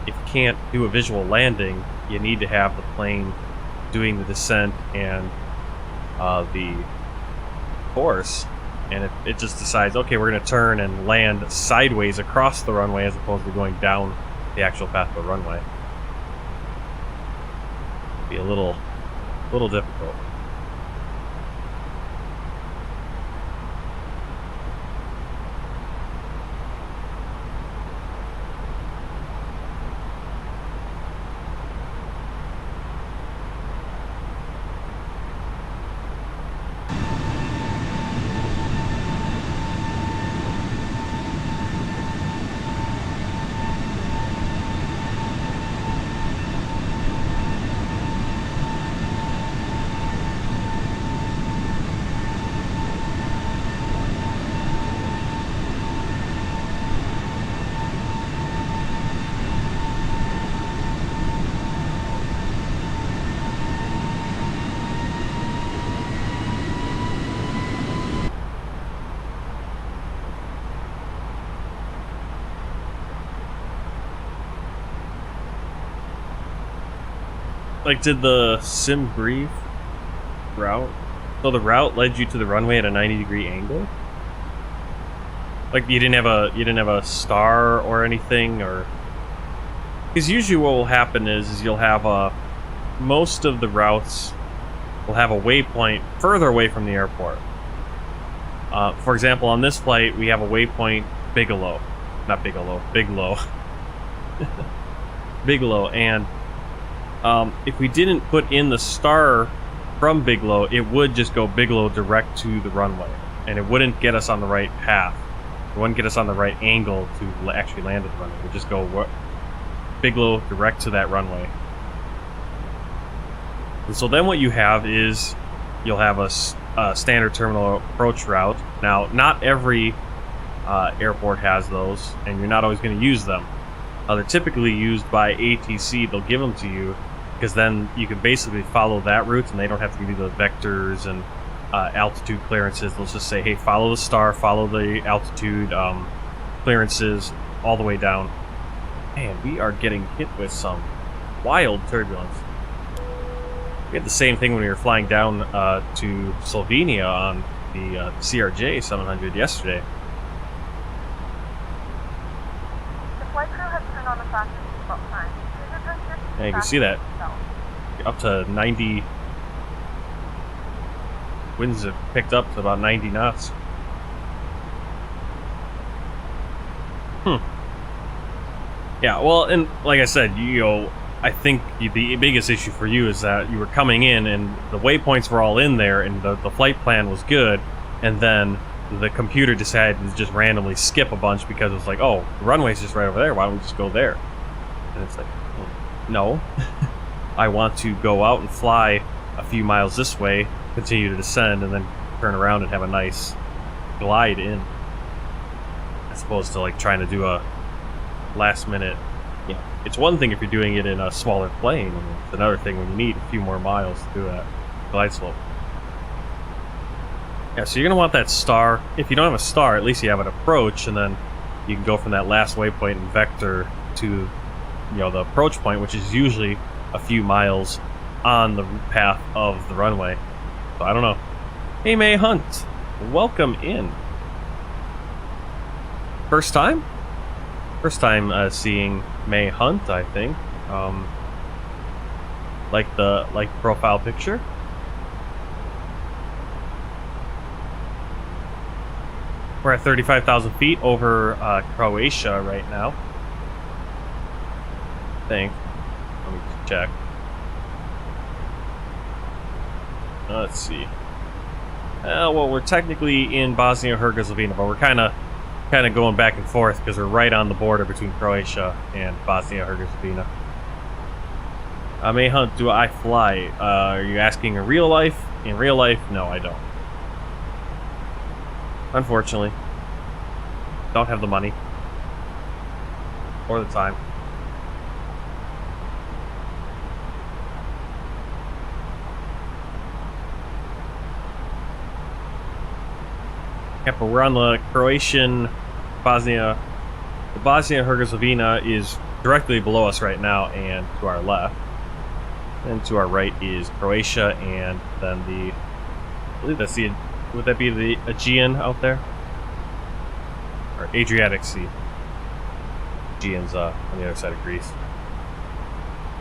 if you can't do a visual landing, you need to have the plane doing the descent and the course, and it just decides, okay, we're going to turn and land sideways across the runway as opposed to going down the actual path of the runway. Be a little difficult. Like, did the sim brief route? So the route led you to the runway at a 90-degree angle? Like, you didn't have a star or anything, or? Because usually what will happen is you'll have most of the routes will have a waypoint further away from the airport. For example, on this flight, we have a waypoint Bigelow, Bigelow, Bigelow, and if we didn't put in the star from Bigelow, it would just go Bigelow direct to the runway, and it wouldn't get us on the right path. It wouldn't get us on the right angle to actually land at the runway. It would just go Bigelow direct to that runway. And so then what you have is you'll have a standard terminal approach route. Now, not every airport has those, and you're not always going to use them. They're typically used by ATC. They'll give them to you, because then you can basically follow that route, and they don't have to give you the vectors and altitude clearances. They'll just say, hey, follow the star, follow the altitude clearances all the way down. Man, we are getting hit with some wild turbulence. We had the same thing when we were flying down to Slovenia on the CRJ 700 yesterday. The flight crew has turned on the fasten seatbelt sign. Yeah, you can see that. Up to 90. Winds have picked up to about 90 knots. Yeah, well, and like I said, I think the biggest issue for you is that you were coming in and the waypoints were all in there and the flight plan was good, and then the computer decided to just randomly skip a bunch because it was like, oh, the runway's just right over there, why don't we just go there? And it's like, no. I want to go out and fly a few miles this way, continue to descend, and then turn around and have a nice glide in, as opposed to like trying to do a last minute. Yeah, it's one thing if you're doing it in a smaller plane, and it's another thing when you need a few more miles to do that glide slope. Yeah, so you're gonna want that star. If you don't have a star, at least you have an approach, and then you can go from that last waypoint and vector to, you know, the approach point, which is usually a few miles on the path of the runway. So I don't know. Hey, May Hunt, welcome in. First time? First time seeing May Hunt, I think. Like the profile picture. We're at 35,000 feet over Croatia right now. I think. Let me just check. Let's see. Well, we're technically in Bosnia-Herzegovina, but we're kind of going back and forth because we're right on the border between Croatia and Bosnia-Herzegovina. May Hunt, do I fly? Are you asking in real life? In real life, no, I don't. Unfortunately. Don't have the money. Or the time. Yeah, but we're on the Croatian Bosnia. The Bosnia-Herzegovina is directly below us right now and to our left. And to our right is Croatia, and then I believe that's the, would that be the Aegean out there? Or Adriatic Sea. Aegean's on the other side of Greece.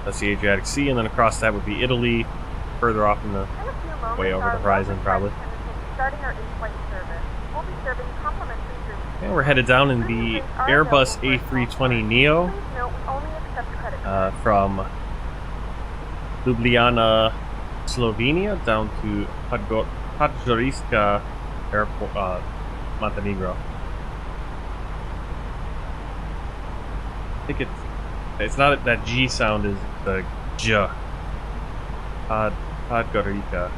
That's the Adriatic Sea, and then across that would be Italy, further off in the way over the horizon, probably. Starting our in-flight service. We'll be serving complimentary drinks. Yeah, we're headed down in the Airbus A320neo Please note we only accept credit cards. from Ljubljana, Slovenia, down to Podgorica Airport, Montenegro. I think it's not that G sound, is the J. Podgorica.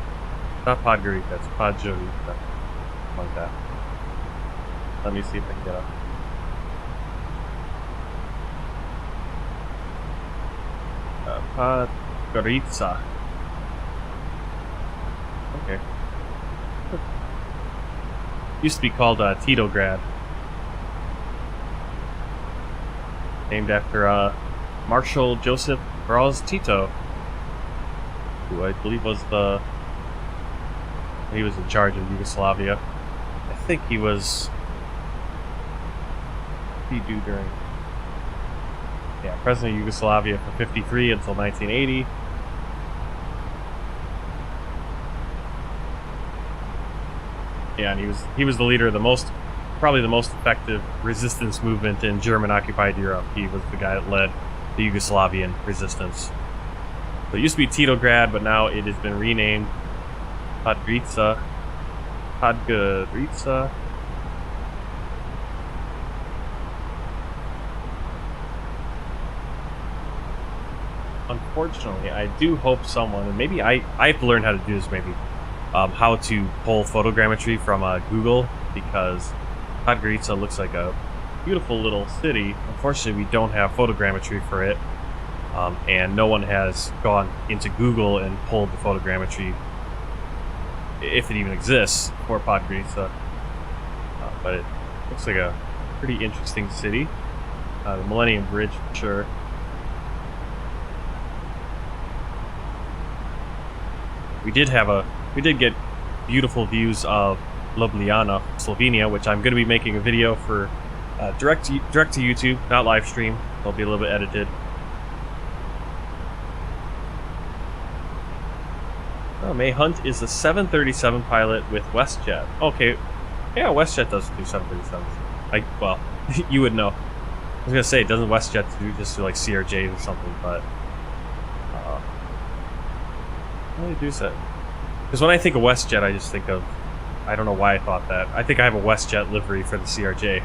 Not Podgorica, it's Podgorica. Like that. Let me see if I can get up. Podgorica. Okay. Used to be called Titograd. Named after Marshal Joseph Broz Tito, who I believe was he was in charge of Yugoslavia. I think he was. What did he do during? Yeah, president of Yugoslavia from '53 until 1980. Yeah, and he was the leader of probably the most effective resistance movement in German-occupied Europe. He was the guy that led the Yugoslavian resistance. So it used to be Titograd, but now it has been renamed Podgorica. Unfortunately, I do hope someone, and maybe I have to learn how to do this, maybe, how to pull photogrammetry from Google, because Podgorica looks like a beautiful little city. Unfortunately, we don't have photogrammetry for it, and no one has gone into Google and pulled the photogrammetry, if it even exists, for Podgorica. But it looks like a pretty interesting city. The Millennium Bridge, for sure. We did get beautiful views of Ljubljana, Slovenia, which I'm going to be making a video for direct to YouTube, not live stream. It'll be a little bit edited. Oh, May Hunt is a 737 pilot with WestJet. Okay, yeah, WestJet doesn't do 737s. Well, you would know. I was gonna say, doesn't WestJet just do like CRJs or something? But what do you do that? Because when I think of WestJet, I just think of, I don't know why I thought that. I think I have a WestJet livery for the CRJ.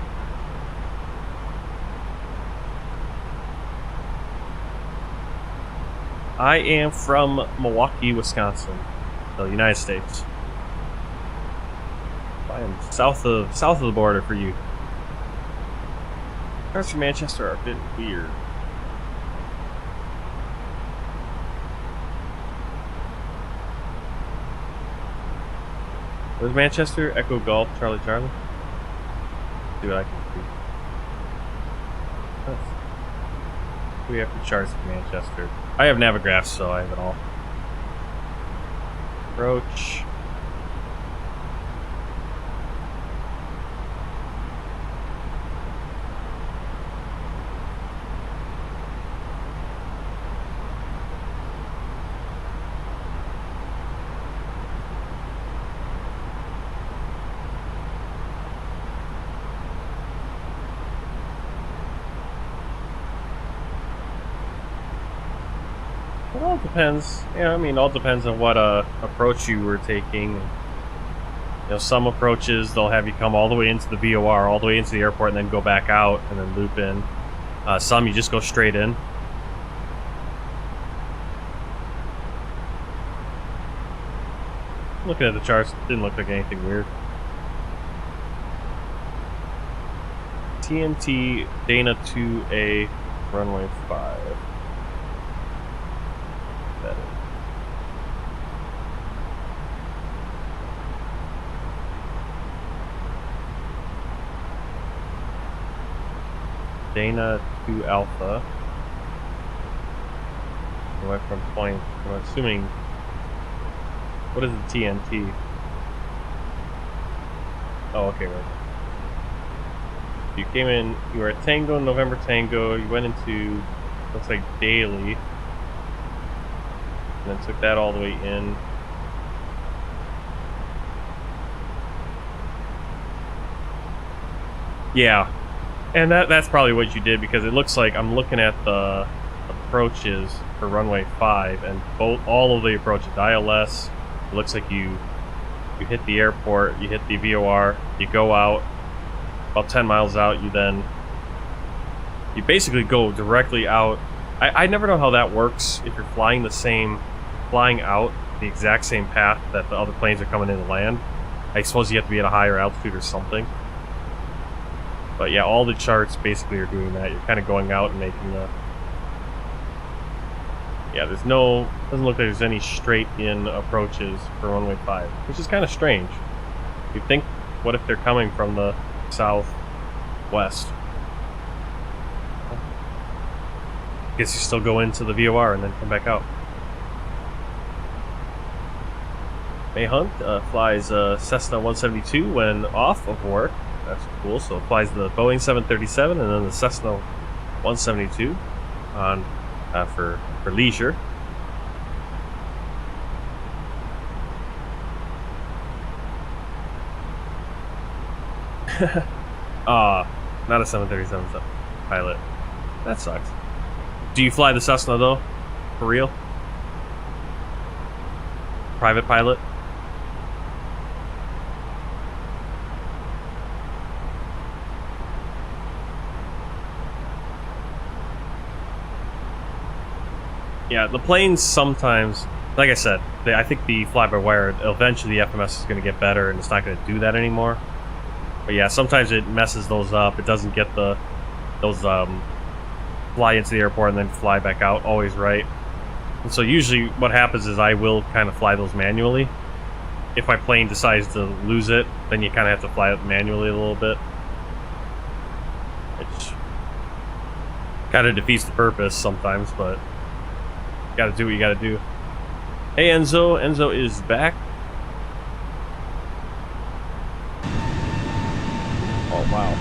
I am from Milwaukee, Wisconsin, the United States. I am south of the border for you. Cars from Manchester are a bit weird. Where's Manchester? Echo Golf, Charlie Charlie. See what I can do. We have to charge from Manchester. I have Navigraphs, so I have it all. Approach. It all depends. Yeah, I mean, all depends on what approach you were taking. You know, some approaches they'll have you come all the way into the VOR, all the way into the airport, and then go back out and then loop in. Some you just go straight in. Looking at the charts, didn't look like anything weird. TNT Dana 2A runway 5. Dana 2 Alpha. Went from point. I'm assuming. What is the TNT? Oh, okay, right. You came in. You were at Tango, November Tango. You went into looks like Daily, and then took that all the way in. Yeah. And that's probably what you did, because it looks like I'm looking at the approaches for runway 5, and all of the approaches, ILS, it looks like you hit the airport, you hit the VOR, you go out, about 10 miles out, you basically go directly out. I never know how that works, if you're flying out the exact same path that the other planes are coming in to land. I suppose you have to be at a higher altitude or something. But yeah, all the charts basically are doing that. You're kind of going out and making the... Yeah, doesn't look like there's any straight-in approaches for runway 5, which is kind of strange. You'd think, what if they're coming from the southwest? Guess you still go into the VOR and then come back out. May Hunt flies Cessna 172 when off of work. That's cool. So it flies the Boeing 737 and then the Cessna 172 on for leisure. Not a 737 pilot. That sucks. Do you fly the Cessna though? For real? Private pilot? Yeah, the planes sometimes, like I said, I think the fly-by-wire, eventually the FMS is going to get better and it's not going to do that anymore. But yeah, sometimes it messes those up. It doesn't get those fly into the airport and then fly back out always right. And so usually what happens is I will kind of fly those manually. If my plane decides to lose it, then you kind of have to fly it manually a little bit. Which kind of defeats the purpose sometimes, but you gotta do what you gotta do. Hey Enzo, Enzo is back. Oh wow,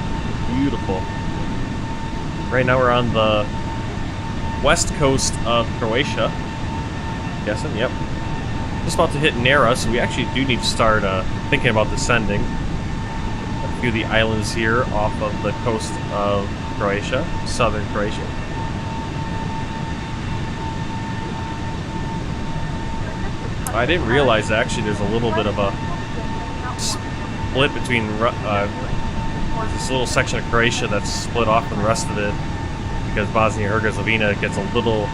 beautiful. Right now we're on the west coast of Croatia. Guessing, yep. Just about to hit Nera, so we actually do need to start thinking about descending a few of the islands here off of the coast of Croatia, southern Croatia. I didn't realize actually there's a little bit of a split between there's this little section of Croatia that's split off from the rest of it because Bosnia-Herzegovina gets a little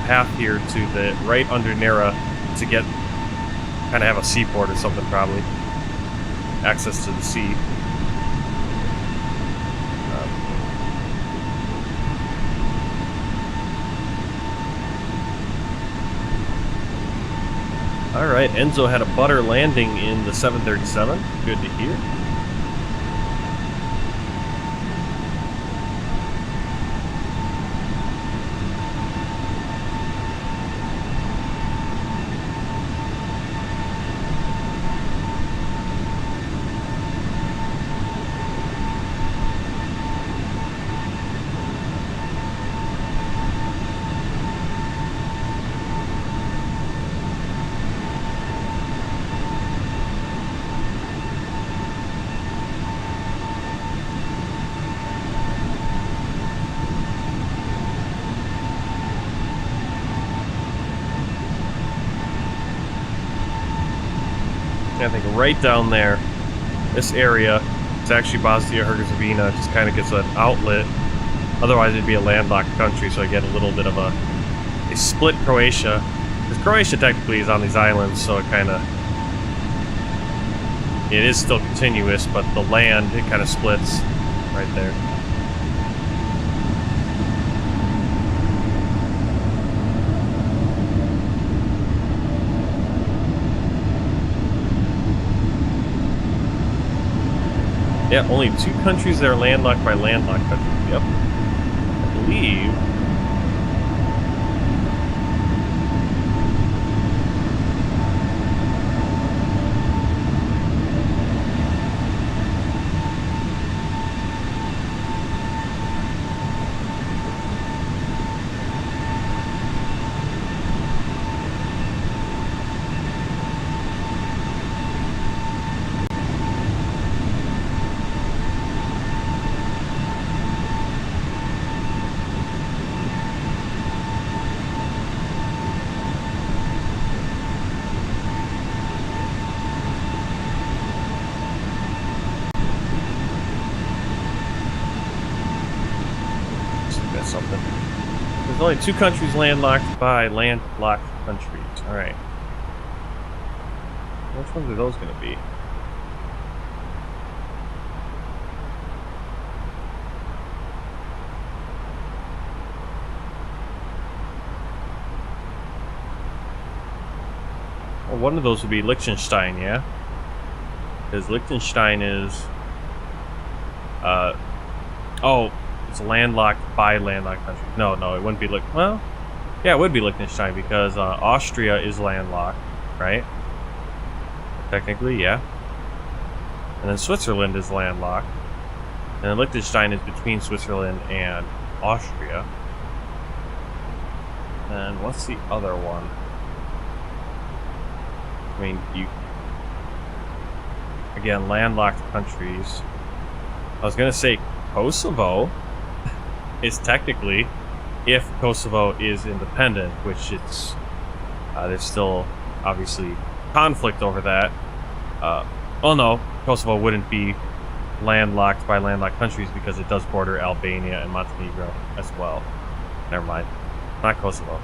path here to the right under Nera to get kind of have a seaport or something probably. access to the sea. Alright, Enzo had a butter landing in the 737. Good to hear. I think right down there, this area, it's actually Bosnia-Herzegovina, just kind of gets an outlet. Otherwise, it'd be a landlocked country, so I get a little bit of a split Croatia. Because Croatia technically is on these islands, so it kind of, it is still continuous, but the land, it kind of splits right there. Yeah, only 2 countries that are landlocked by landlocked countries. Yep. I believe. Something. There's only 2 countries landlocked by landlocked countries. Alright. Which ones are those going to be? Well, one of those would be Liechtenstein, yeah? Because Liechtenstein is... oh... It's landlocked by landlocked countries. No, it wouldn't be well, yeah, it would be Liechtenstein because Austria is landlocked, right? Technically, yeah. And then Switzerland is landlocked. And then Liechtenstein is between Switzerland and Austria. And what's the other one? I mean, again, landlocked countries. I was gonna say Kosovo is technically, if Kosovo is independent, which it's, there's still obviously conflict over that. Oh no, Kosovo wouldn't be landlocked by landlocked countries because it does border Albania and Montenegro as well. Never mind, not Kosovo.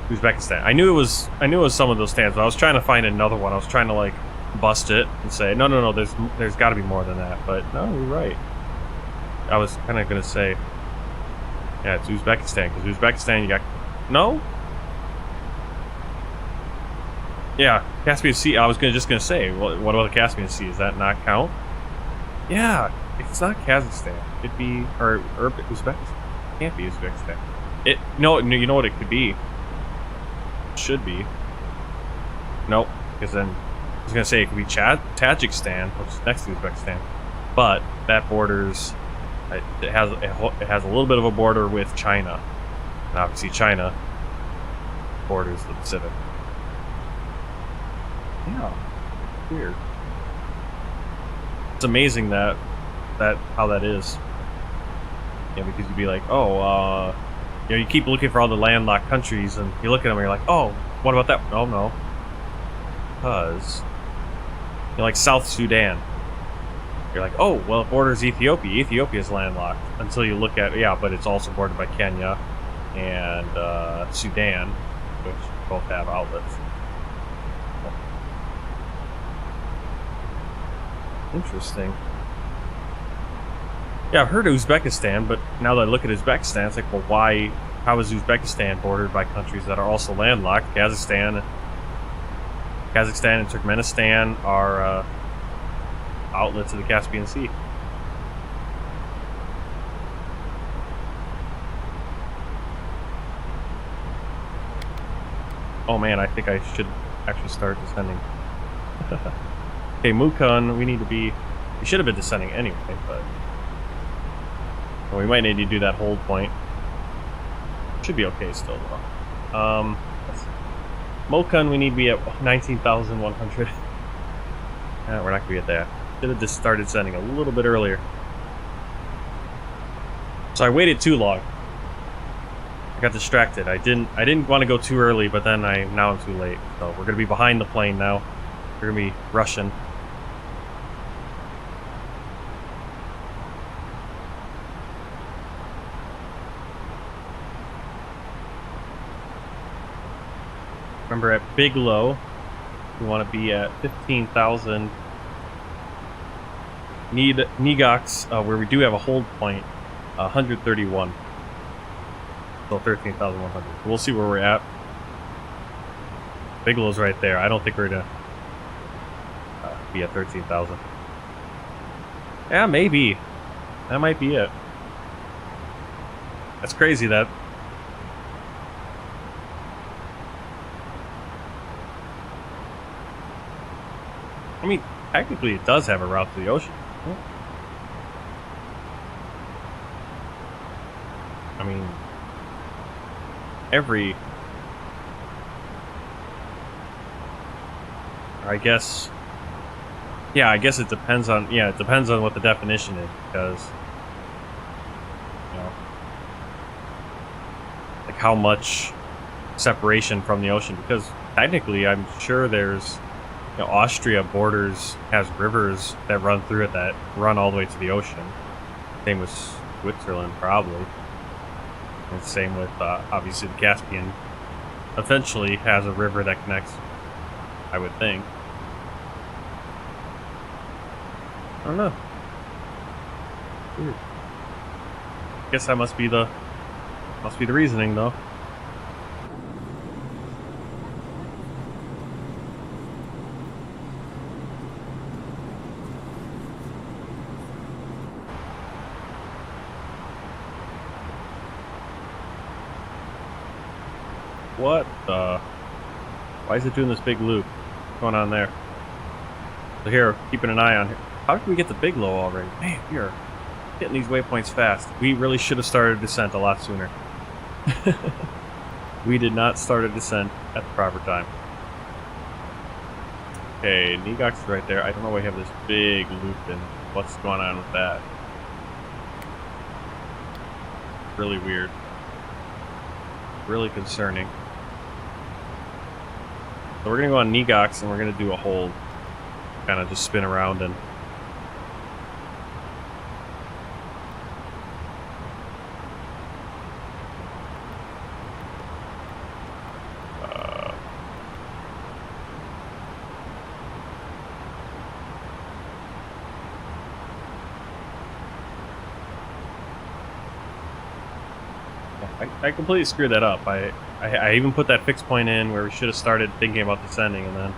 Uzbekistan. I knew it was some of those stands, but I was trying to find another one. I was trying to like bust it and say no, there's got to be more than that. But no, you're right. I was kind of gonna say, yeah, it's Uzbekistan, because Uzbekistan you got no. Yeah, Caspian Sea. I was just gonna say, what about the Caspian Sea? Does that not count? Yeah, it's not Kazakhstan. It'd be or Uzbekistan. It can't be Uzbekistan. No, you know what it could be. It should be. Nope, because then I was gonna say it could be Tajikistan, which is next to Uzbekistan, but that borders. It has a little bit of a border with China, and obviously China borders the Pacific. Yeah, weird. It's amazing that how that is. Yeah, because you'd be like, oh, you keep looking for all the landlocked countries, and you look at them and you're like, oh, what about that? Oh no, because like South Sudan. You're like, oh, well, it borders Ethiopia. Ethiopia is landlocked. Until you look at, yeah, but it's also bordered by Kenya and Sudan, which both have outlets. Interesting. Yeah, I've heard Uzbekistan, but now that I look at Uzbekistan, it's like, well, why? How is Uzbekistan bordered by countries that are also landlocked? Kazakhstan and Turkmenistan are outlets of the Caspian Sea. Oh man, I think I should actually start descending. Okay, Mukon, we should have been descending anyway, but well, we might need to do that hold point. Should be okay still though. Mokun, we need to be at 19,100. We're not gonna be at that. Should have just started sending a little bit earlier. So I waited too long. I got distracted. I didn't want to go too early, but then now I'm too late. So we're gonna be behind the plane now. We're gonna be rushing. Remember, at Big Low, we want to be at 15,000. Nigox, where we do have a hold point, 131. So 13,100. We'll see where we're at. Big Low's right there. I don't think we're gonna be at 13,000. Yeah, maybe. That might be it. That's crazy that. I mean, technically it does have a route to the ocean. I mean, I guess, yeah, I guess it depends on, it depends on what the definition is, because, you know, like how much separation from the ocean, because technically I'm sure there's, Austria has rivers that run through it that run all the way to the ocean. Same with Switzerland, probably. And same with, obviously, the Caspian. Eventually has a river that connects, I would think. I don't know. Weird. Guess that must be the reasoning, though. What the? Why is it doing this big loop? What's going on there? So here, keeping an eye on here. How did we get the Big Low already? Man, we are hitting these waypoints fast. We really should have started descent a lot sooner. We did not start a descent at the proper time. Okay, Nigox is right there. I don't know why we have this big loop in. What's going on with that? Really weird. Really concerning. So we're gonna go on Nigox and we're gonna do a hold. Kind of just spin around and I completely screwed that up. I even put that fixed point in where we should have started thinking about descending, and then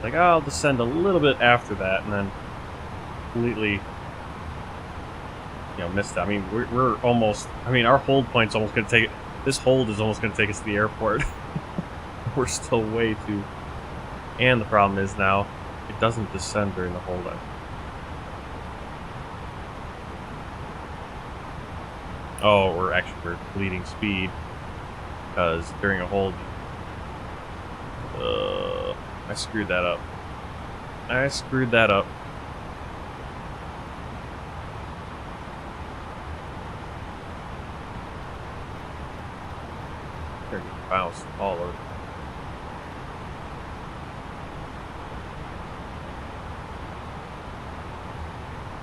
like, oh, I'll descend a little bit after that, and then completely, missed it. I mean, we're almost. I mean, our hold point's almost gonna take. This hold is almost gonna take us to the airport. We're still way too. And the problem is now it doesn't descend during the hold up. Oh, we're bleeding speed because during a hold, I screwed that up. I screwed that up. They're getting bounced all over.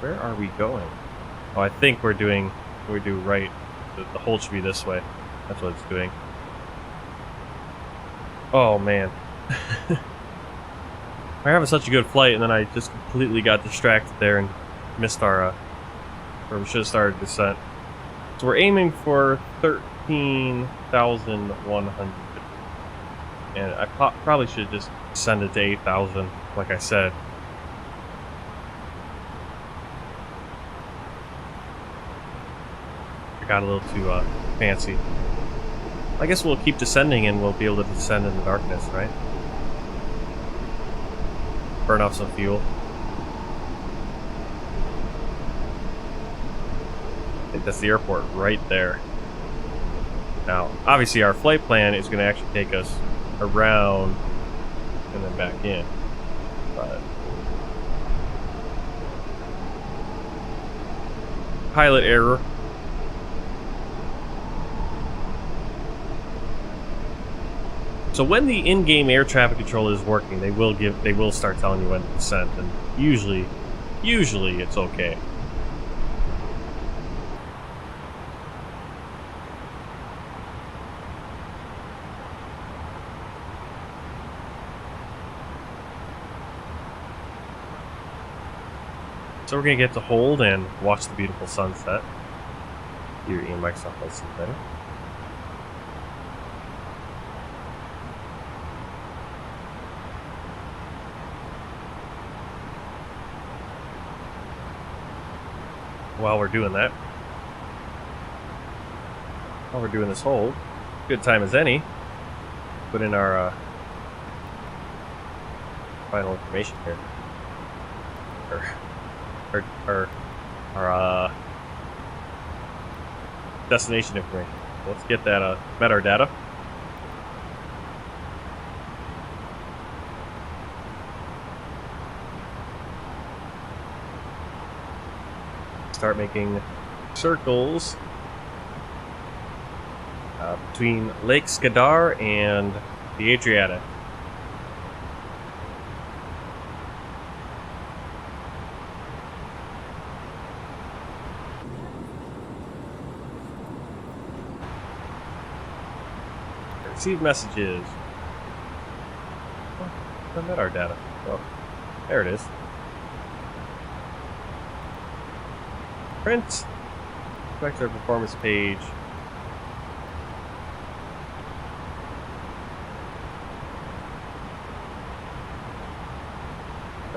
Where are we going? Oh, I think we do right. The hold should be this way. That's what it's doing. Oh man. we're having such a good flight, and then I just completely got distracted there and missed our, where we should have started descent. So we're aiming for 13,100. And I probably should just send it to 8,000, like I said. I got a little too fancy. I guess we'll keep descending and we'll be able to descend in the darkness, right? Burn off some fuel. I think that's the airport right there. Now, obviously our flight plan is going to actually take us around and then back in. But pilot error. So when the in-game air traffic controller is working, they will start telling you when to descend, and usually it's okay. So we're gonna get to hold and watch the beautiful sunset here in Microsoft Flight Simulator. While we're doing that, while we're doing this hold, good time as any, put in our final information here. Our destination information. Let's get that metadata. Start making circles between Lake Skadar and the Adriatic. Receive messages. Oh, I met our data. Oh, there it is. Print. Back to our performance page.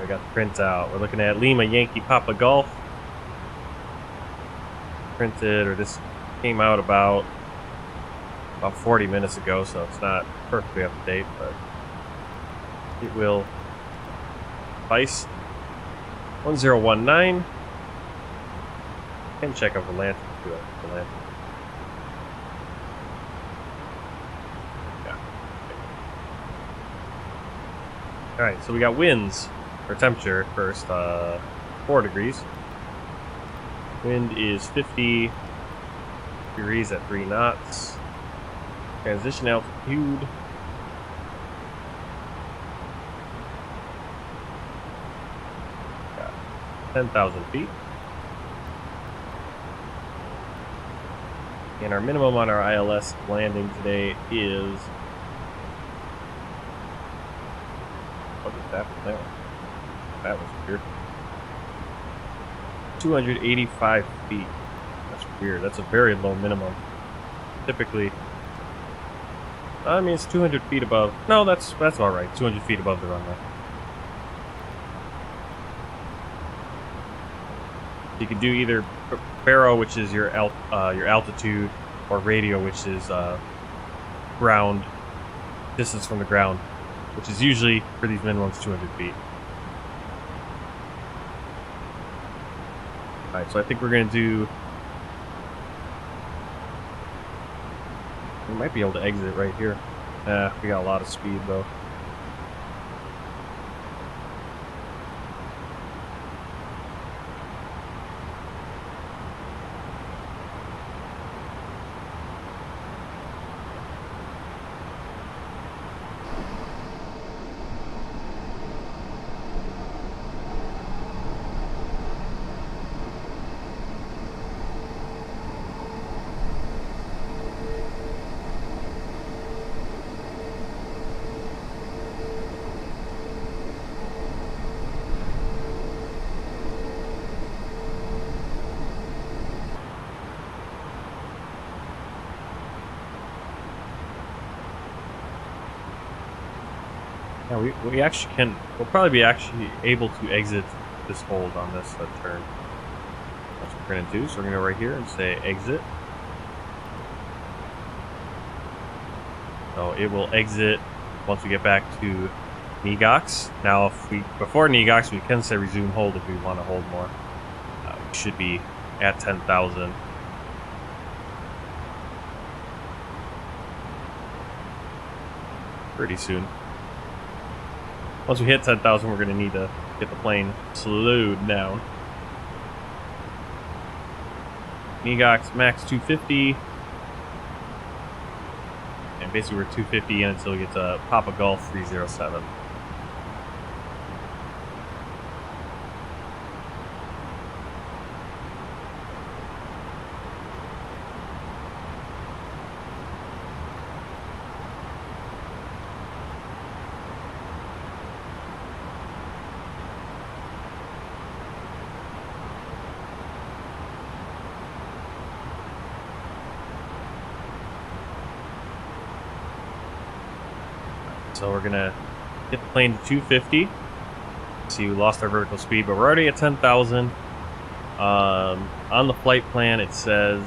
I got the print out. We're looking at Lima Yankee Papa Golf. Printed, or this came out about 40 minutes ago, so it's not perfectly up to date, but it will suffice. 1019. And check over lantern to it. The lantern. Yeah. Alright, so we got winds or temperature first. 4 degrees. Wind is 50 degrees at 3 knots. Transition altitude. Got 10,000 feet. And our minimum on our ILS landing today is... What is that from there? That was weird. 285 feet. That's weird. That's a very low minimum. Typically... I mean, it's 200 feet above... No, that's all right. 200 feet above the runway. You can do either baro, which is your altitude, or radio, which is ground distance from the ground, which is usually for these minimums 200 feet. All right, so I think we're gonna do. We might be able to exit right here. We got a lot of speed though. Yeah, we actually can. We'll probably be actually able to exit this hold on this turn. That's what we're gonna do. So we're gonna go right here and say exit. So it will exit once we get back to Negox. Now, if we before Negox, we can say resume hold if we want to hold more. We should be at 10,000. Pretty soon. Once we hit 10,000, we're going to need to get the plane slowed down. Negox max 250. And basically we're 250 in until we get to Papa Golf 307. So we're gonna get the plane to 250. See, we lost our vertical speed, but we're already at 10,000. On the flight plan, it says,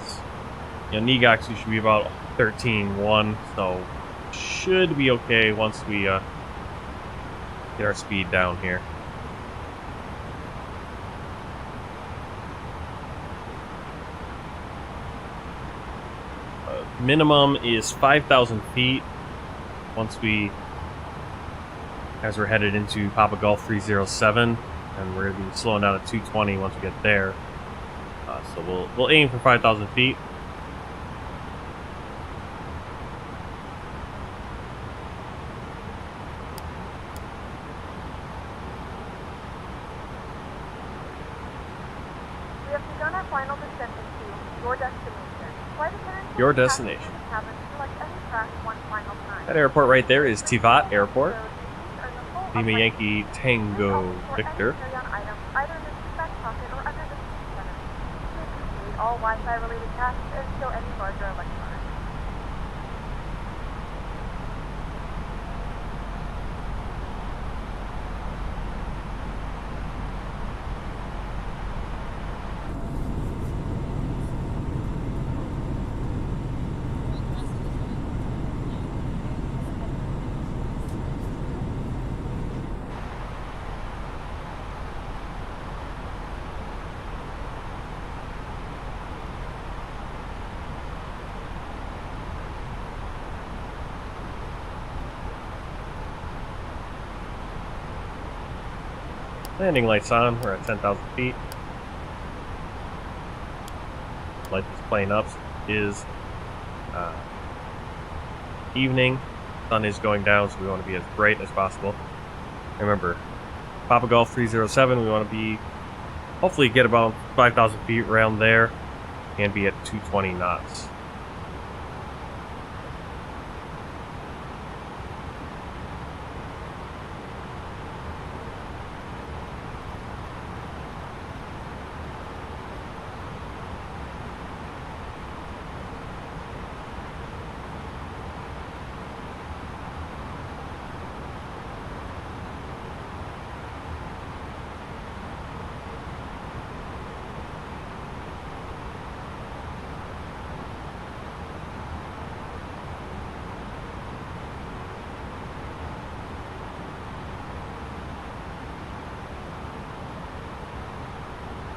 you know, Negox, you should be about 13.1, so should be okay once we get our speed down here. Minimum is 5,000 feet once we, as we're headed into Papa Golf 307, and we're going to be slowing down at 220 once we get there. So we'll aim for 5,000 feet. We have begun our final descent into your destination. Flight attendants Your will be destination. passing in the cabin to select any track one final time. That airport right there is Tivat Airport. So these are the full Lima upright Yankee Tango Victor. Any carry-on items, either in the seat back pocket or under the seat center. Please complete all Wi-Fi related tasks and stow any larger electronics. Landing lights on. We're at 10,000 feet. Light this plane up is evening. Sun is going down, so we want to be as bright as possible. Remember, Papa Golf 307, we want to be, hopefully get about 5,000 feet around there and be at 220 knots.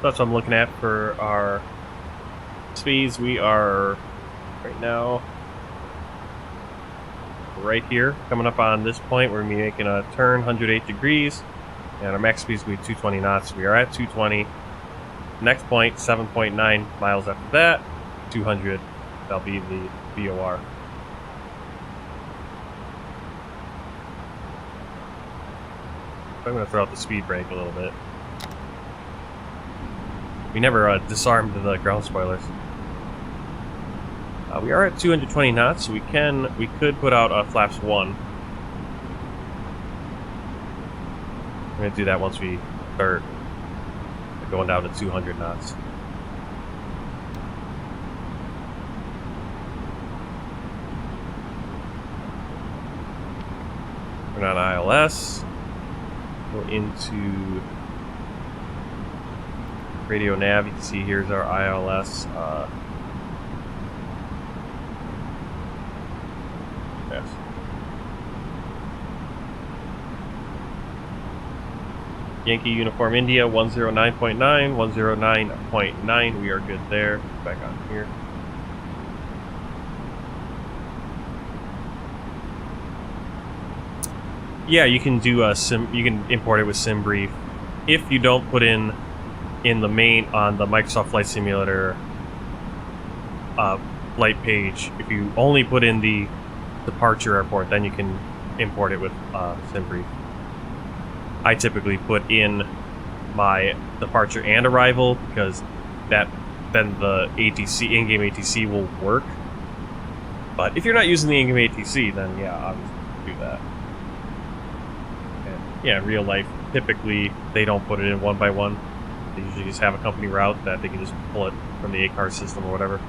That's what I'm looking at for our speeds. We are right now right here, coming up on this point. We're going to be making a turn 108 degrees, and our max speed is going to be 220 knots. We are at 220. Next point, 7.9 miles after that, 200. That'll be the VOR. I'm going to throw out the speed brake a little bit. We never disarmed the ground spoilers. We are at 220 knots, so we could put out flaps 1. We're going to do that once we start going down to 200 knots. Turn on ILS. Go into radio nav. You can see here's our ILS. Yes. Yankee Uniform India 109.9, 109.9. We are good there. Back on here. Yeah, you can do a sim. You can import it with SimBrief. If you don't put in the main on the Microsoft Flight Simulator flight page, if you only put in the departure airport, then you can import it with SimBrief. I typically put in my departure and arrival because then the ATC in-game ATC will work. But if you're not using the in-game ATC, then yeah, obviously do that. And yeah, in real life, typically they don't put it in one by one. They usually just have a company route that they can just pull it from the A-car system or whatever.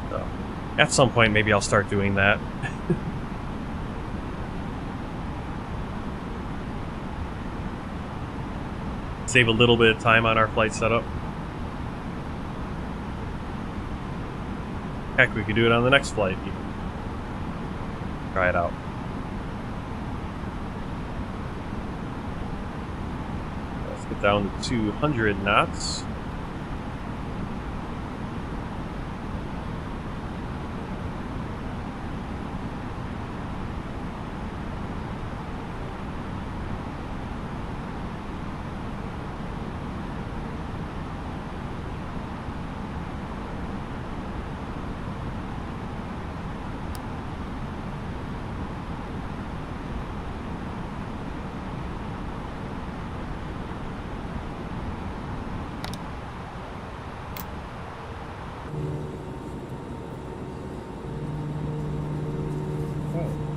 So at some point, maybe I'll start doing that. Save a little bit of time on our flight setup. Heck, we could do it on the next flight. Try it out. Let's get down to 200 knots.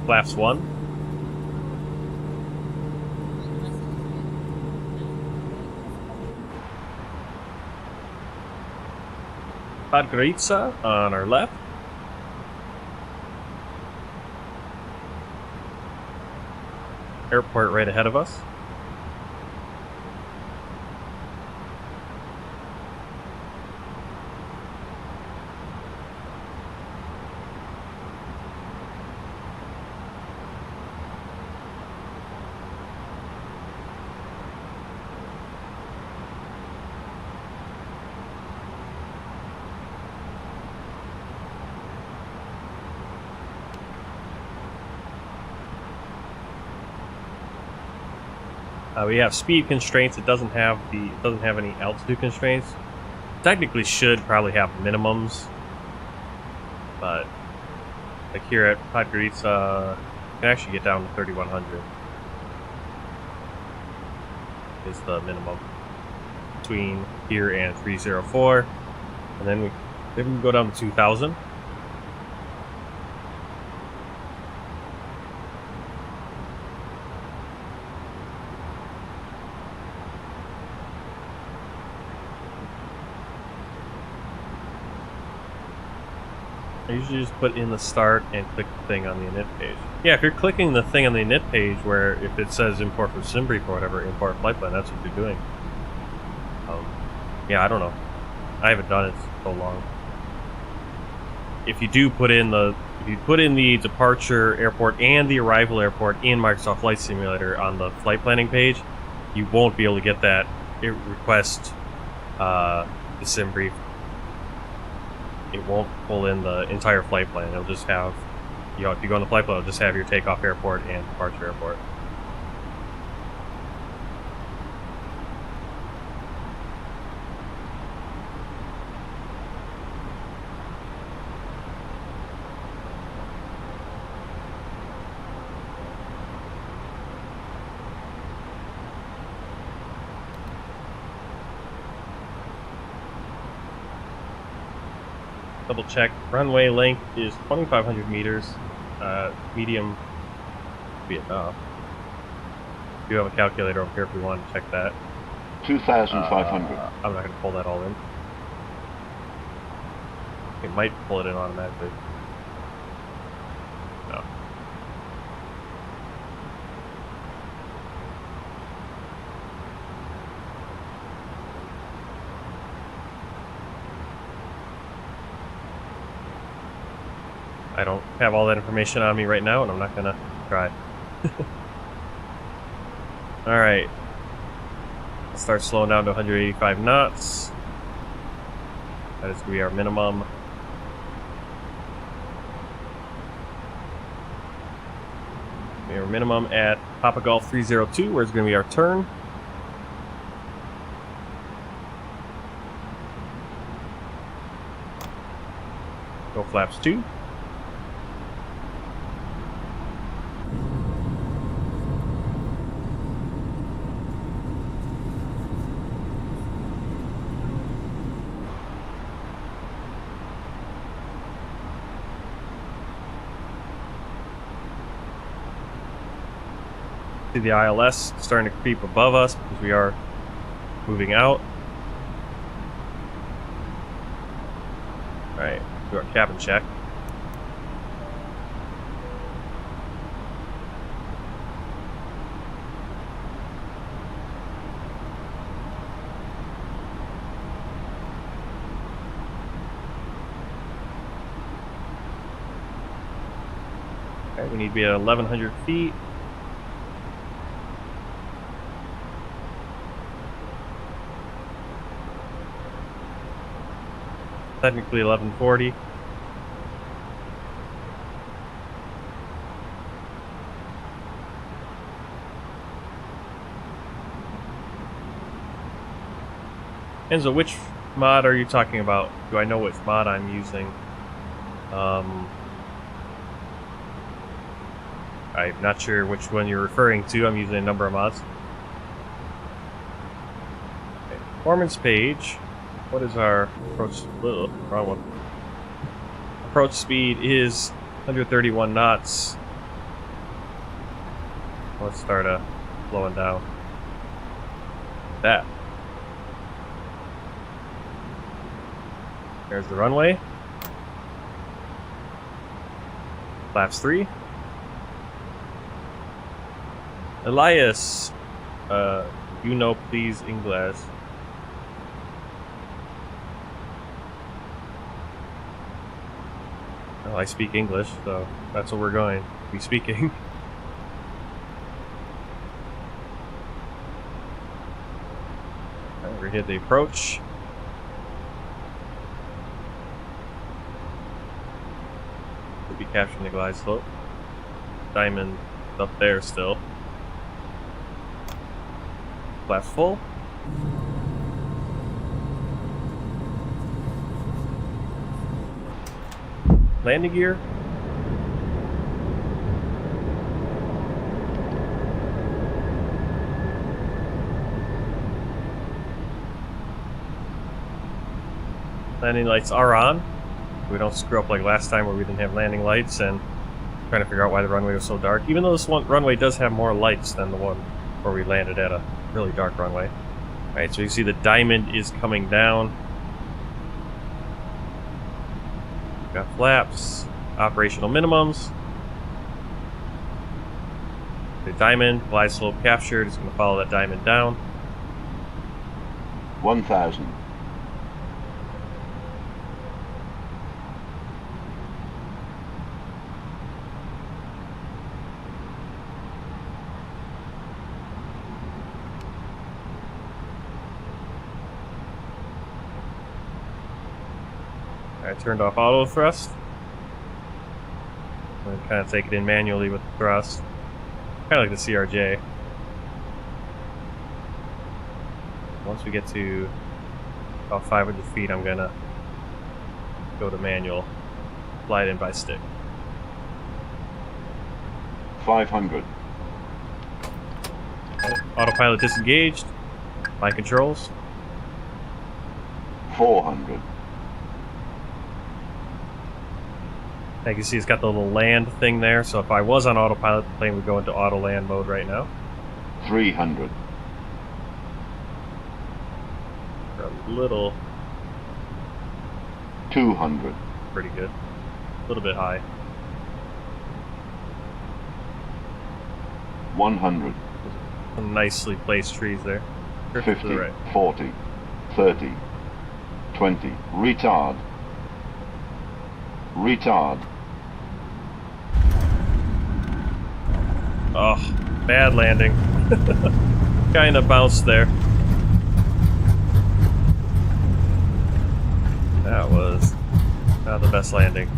Flaps 1. Podgorica on our left. Airport right ahead of us. We have speed constraints. It doesn't have any altitude constraints. Technically, should probably have minimums, but like here at Podgorica, you can actually get down to 3,100. Is the minimum between here and 304, and then we can go down to 2,000. I usually just put in the start and click the thing on the init page. Yeah, if you're clicking the thing on the init page where if it says import from SimBrief or whatever, import flight plan, that's what you're doing. Yeah, I don't know. I haven't done it so long. If you do put in the departure airport and the arrival airport in Microsoft Flight Simulator on the flight planning page, you won't be able to get that request the SimBrief. It won't pull in the entire flight plan. It'll just have, if you go on the flight plan, it'll just have your takeoff airport and departure airport. Double check. Runway length is 2,500 meters. Medium. Be enough. We do have a calculator over here if we want to check that. 2,500. I'm not going to pull that all in. It might pull it in automatically. No. I don't have all that information on me right now, and I'm not gonna try. Alright. Start slowing down to 185 knots. That is going to be our minimum. Our minimum at Papa Golf 302, where it's going to be our turn. Go flaps 2. See the ILS starting to creep above us because we are moving out. Alright, do our cabin check. Alright, we need to be at 1,100 feet. Technically 1140. Enzo, which mod are you talking about? Do I know which mod I'm using? I'm not sure which one you're referring to. I'm using a number of mods. Okay. Performance page. What is our approach? Wrong one. Approach speed is 131 knots. Let's start slowing down. That. There's the runway. Flaps 3. Elias, you know, please English. Well, I speak English, so that's what we're going to be speaking. Alright, we hit the approach. We'll be capturing the glide slope. Diamond up there still. Flaps full. Landing gear. Landing lights are on. We don't screw up like last time where we didn't have landing lights and trying to figure out why the runway was so dark. Even though this one runway does have more lights than the one where we landed at a really dark runway. Alright, so you see the diamond is coming down. Got flaps, operational minimums. The diamond, glide slope captured, is going to follow that diamond down. 1,000. I turned off auto thrust. I'm going to kind of take it in manually with the thrust. Kind of like the CRJ. Once we get to about 500 feet, I'm going to go to manual. Slide in by stick. 500. Autopilot disengaged. My controls. 400. You can see it's got the little land thing there, so if I was on autopilot, the plane would go into auto land mode right now. 300. A little... 200. Pretty good. A little bit high. 100. Some nicely placed trees there. 50. To the right. 40. 30. 20. Retard. Retard. Oh, bad landing. Kinda bounced there. That was not the best landing.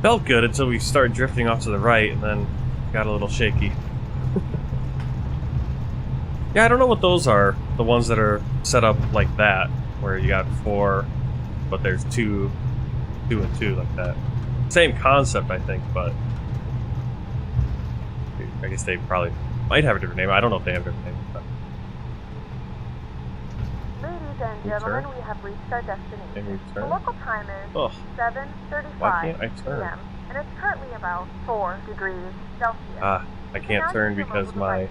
Felt good until we started drifting off to the right and then got a little shaky. Yeah, I don't know what those are. The ones that are set up like that, where you got 4, but there's 2 and 2 like that. Same concept, I think, but I guess they probably might have a different name. I don't know if they have a different name. But... Ladies and gentlemen, we have reached our destination. Can we The turn? local time is Ugh. 7:35 Why can't I turn? p.m. and it's currently about 4 degrees Celsius. Ah, I can't turn because my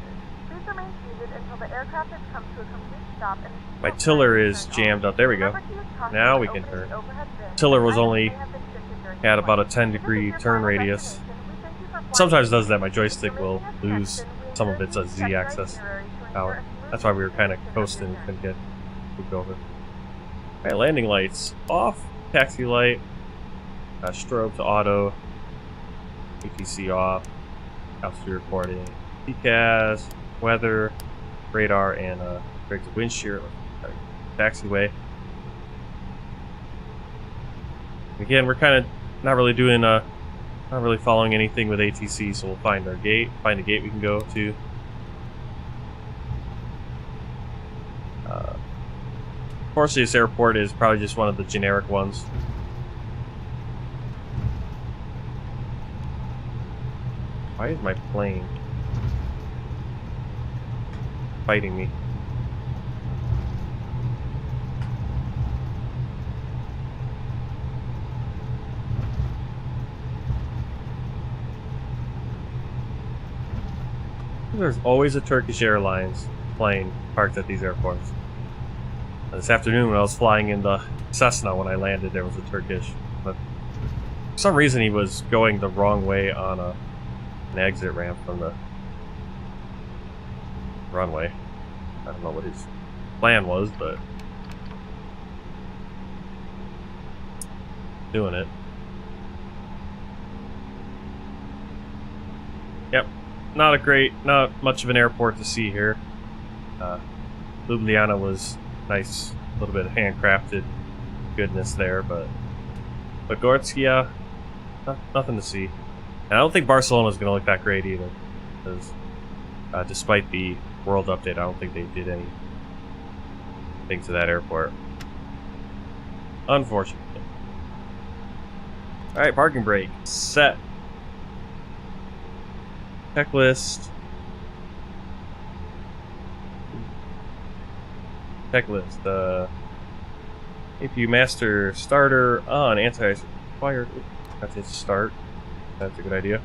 Please remain seated until the aircraft has come to a complete stop and my tiller is jammed up. There we go. Now we can turn. Tiller was only had about a 10-degree turn radius. Sometimes does that. My joystick will lose some of its Z-axis power. That's why we were kind of coasting and couldn't get moved over. Alright, landing lights off. Taxi light. Strobe to auto. ATC off. Altitude recording. PCAS. Weather. Radar and break the wind shear. Taxiway. Again, we're kind of not really doing not really following anything with ATC, so we'll find our gate, find a gate we can go to. Unfortunately, this airport is probably just one of the generic ones. Why is my plane fighting me? There's always a Turkish Airlines plane parked at these airports. This afternoon when I was flying in the Cessna when I landed, there was a Turkish. But for some reason he was going the wrong way on an exit ramp from the runway. I don't know what his plan was, but doing it. Yep. Not much of an airport to see here. Ljubljana was nice, a little bit of handcrafted goodness there, but Podgorica, nothing to see. And I don't think Barcelona's going to look that great either, because despite the world update, I don't think they did anything to that airport. Unfortunately. Alright, parking brake. Set. Checklist. Checklist. APU master starter on, anti-ice required. That's it, start. That's a good idea.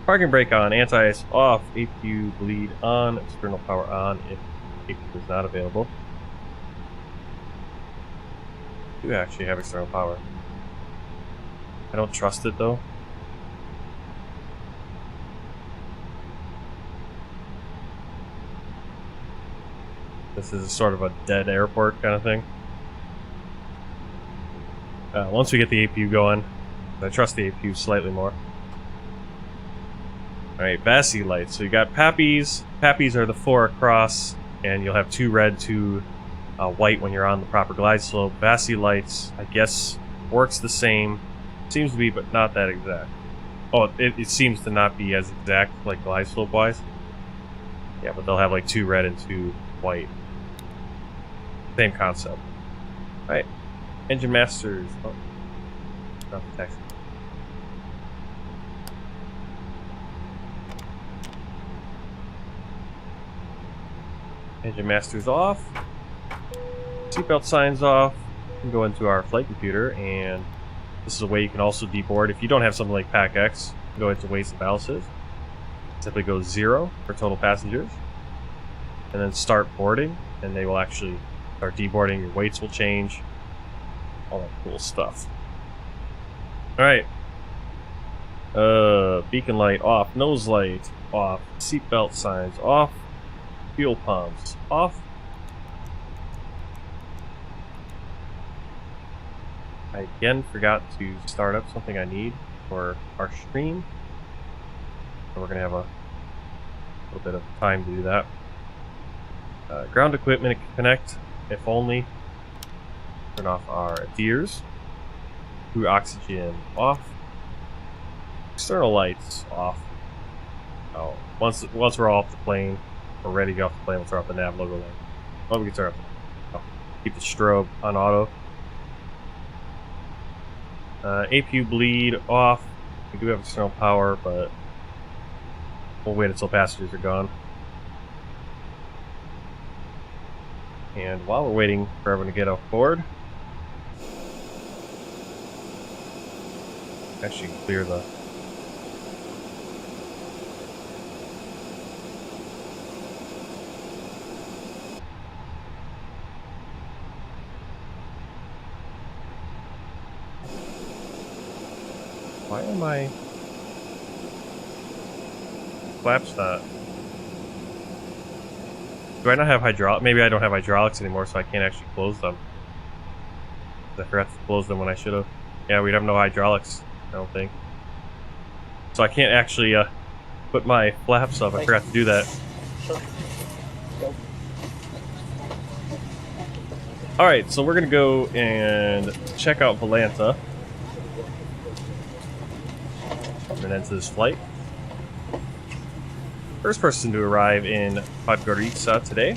Parking brake on, anti-ice off, APU bleed on, external power on if APU is not available. I do actually have external power. I don't trust it though. This is sort of a dead airport kind of thing. Once we get the APU going, I trust the APU slightly more. Alright, VASI lights. So you got PAPIs. PAPIs are the 4 across, and you'll have 2 red, 2 white when you're on the proper glide slope. VASI lights, I guess, works the same. Seems to be, but not that exact. Oh, it seems to not be as exact, like glide slope wise. Yeah, but they'll have like 2 red and 2 white. Same concept. Alright. Engine masters. Oh. Not the text. Engine masters off. Seatbelt signs off. You can go into our flight computer, and this is a way you can also deboard. If you don't have something like PAC-X, go into weights and balances. Simply go 0 for total passengers. And then start boarding, and they will actually start deboarding. Your weights will change. All that cool stuff. Alright. Beacon light off. Nose light off. Seatbelt signs off. Fuel pumps off. I again forgot to start up something I need for our stream. So we're going to have a little bit of time to do that. Ground equipment connect, if only. Turn off our gears. Crew oxygen off. External lights off. Oh, once we're off the plane, we're ready to get off the plane, we'll turn off the nav logo light. Oh, we can turn off. Keep the strobe on auto. APU bleed off. We do have external power, but we'll wait until passengers are gone. And while we're waiting for everyone to get off board, actually clear the... Why am I... Flaps not... Do I not have hydraulics? Maybe I don't have hydraulics anymore, so I can't actually close them. I forgot to close them when I should have. Yeah, we'd have no hydraulics, I don't think. So I can't actually put my flaps up. I forgot to do that. Alright, so we're going to go and check out Valanta. Coming into this flight. First person to arrive in Podgorica today.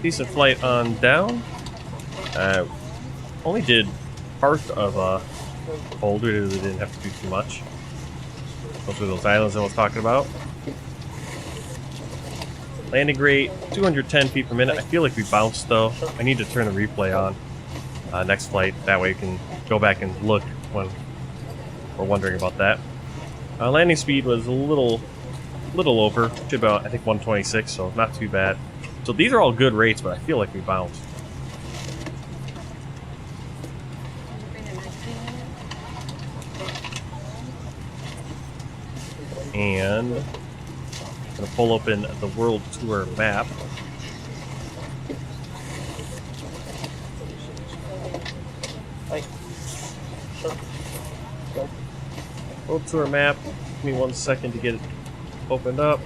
Decent flight on down. Only did part of Boulder, really didn't have to do too much. Mostly those islands I was talking about. Landing rate, 210 feet per minute. I feel like we bounced though. I need to turn the replay on next flight. That way we can go back and look when we're wondering about that. Landing speed was a little over, to about I think 126, so not too bad. So these are all good rates, but I feel like we bounced. And I'm gonna pull open the world tour map. World tour map. Give me 1 second to get it opened up.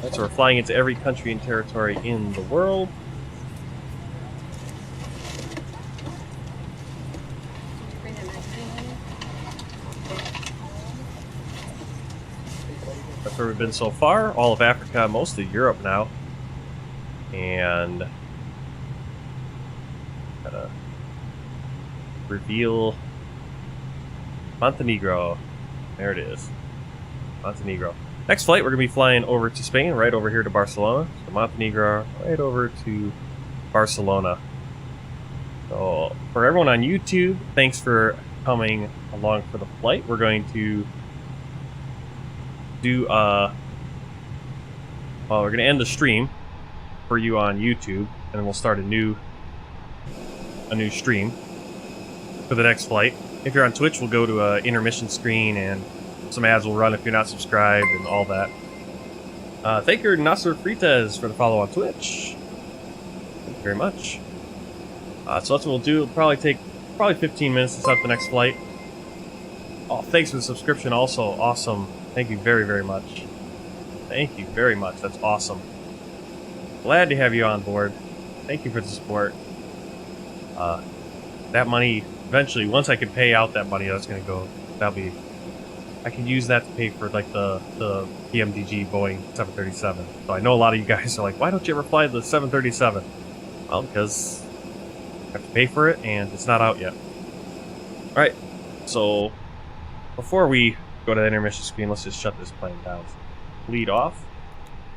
Right, so we're flying into every country and territory in the world. That's where we've been so far. All of Africa, most of Europe now. And gotta reveal Montenegro. There it is. Montenegro. Next flight, we're going to be flying over to Spain, right over here to Barcelona. So Montenegro, right over to Barcelona. So for everyone on YouTube, thanks for coming along for the flight. We're going to do well, we're going to end the stream for you on YouTube, and then we'll start a new stream for the next flight. If you're on Twitch, we'll go to an intermission screen and some ads will run if you're not subscribed and all that. Thank you, Nasser Frites, for the follow on Twitch. Thank you very much. So that's what we'll do. It'll probably take 15 minutes to start the next flight. Oh, thanks for the subscription also. Awesome. Thank you very, very much. Thank you very much. That's awesome. Glad to have you on board. Thank you for the support. That money, eventually, once I can pay out that money, that's going to go, I can use that to pay for like the PMDG Boeing 737. So I know a lot of you guys are like, why don't you ever fly the 737? Well, because I have to pay for it and it's not out yet. Alright, so before we go to the intermission screen, let's just shut this plane down. Lead off,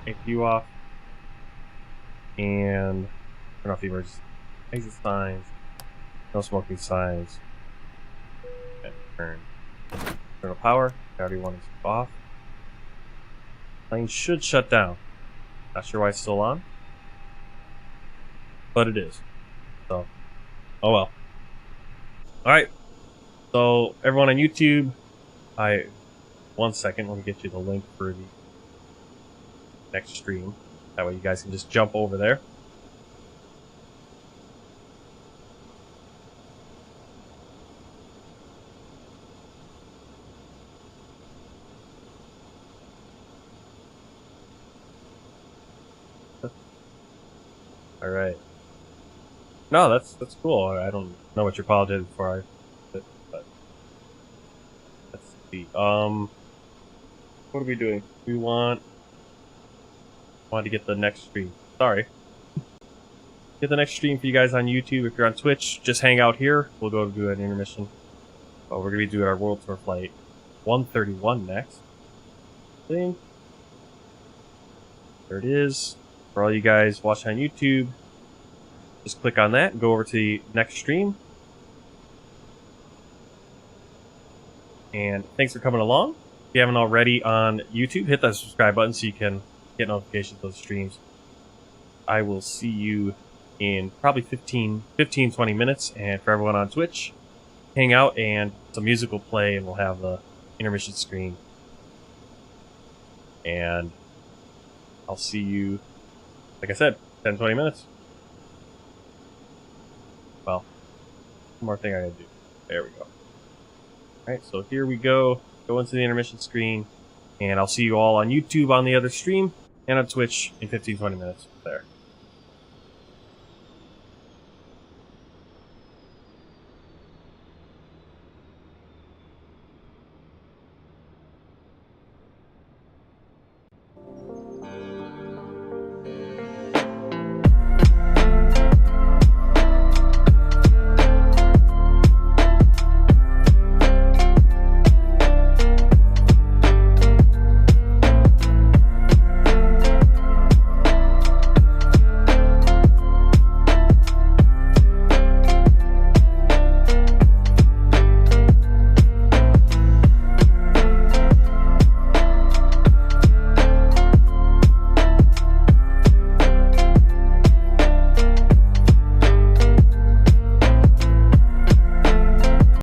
APU off, and turn off the emergency exit signs, no smoking signs, and turn. Internal power, priority 1 is off. Plane should shut down. Not sure why it's still on, but it is. So, oh well. Alright, so everyone on YouTube, 1 second, let me get you the link for the next stream. That way you guys can just jump over there. Alright. No, that's cool. I don't know what you're apologizing for, but let's see. What are we doing? We want to get the next stream. Sorry. Get the next stream for you guys on YouTube. If you're on Twitch, just hang out here. We'll go do an intermission. But we're gonna be doing our World Tour flight 131 next. I think. There it is. For all you guys watching on YouTube, just click on that and go over to the next stream. And thanks for coming along. If you haven't already on YouTube, hit that subscribe button so you can get notifications of those streams. I will see you in probably 15-20 minutes. And for everyone on Twitch, hang out and some music will play and we'll have the intermission screen. And I'll see you, like I said, 10-20 minutes. Well, one more thing I gotta do. There we go. Alright, so here we go. Go into the intermission screen. And I'll see you all on YouTube on the other stream and on Twitch in 15-20 minutes. There.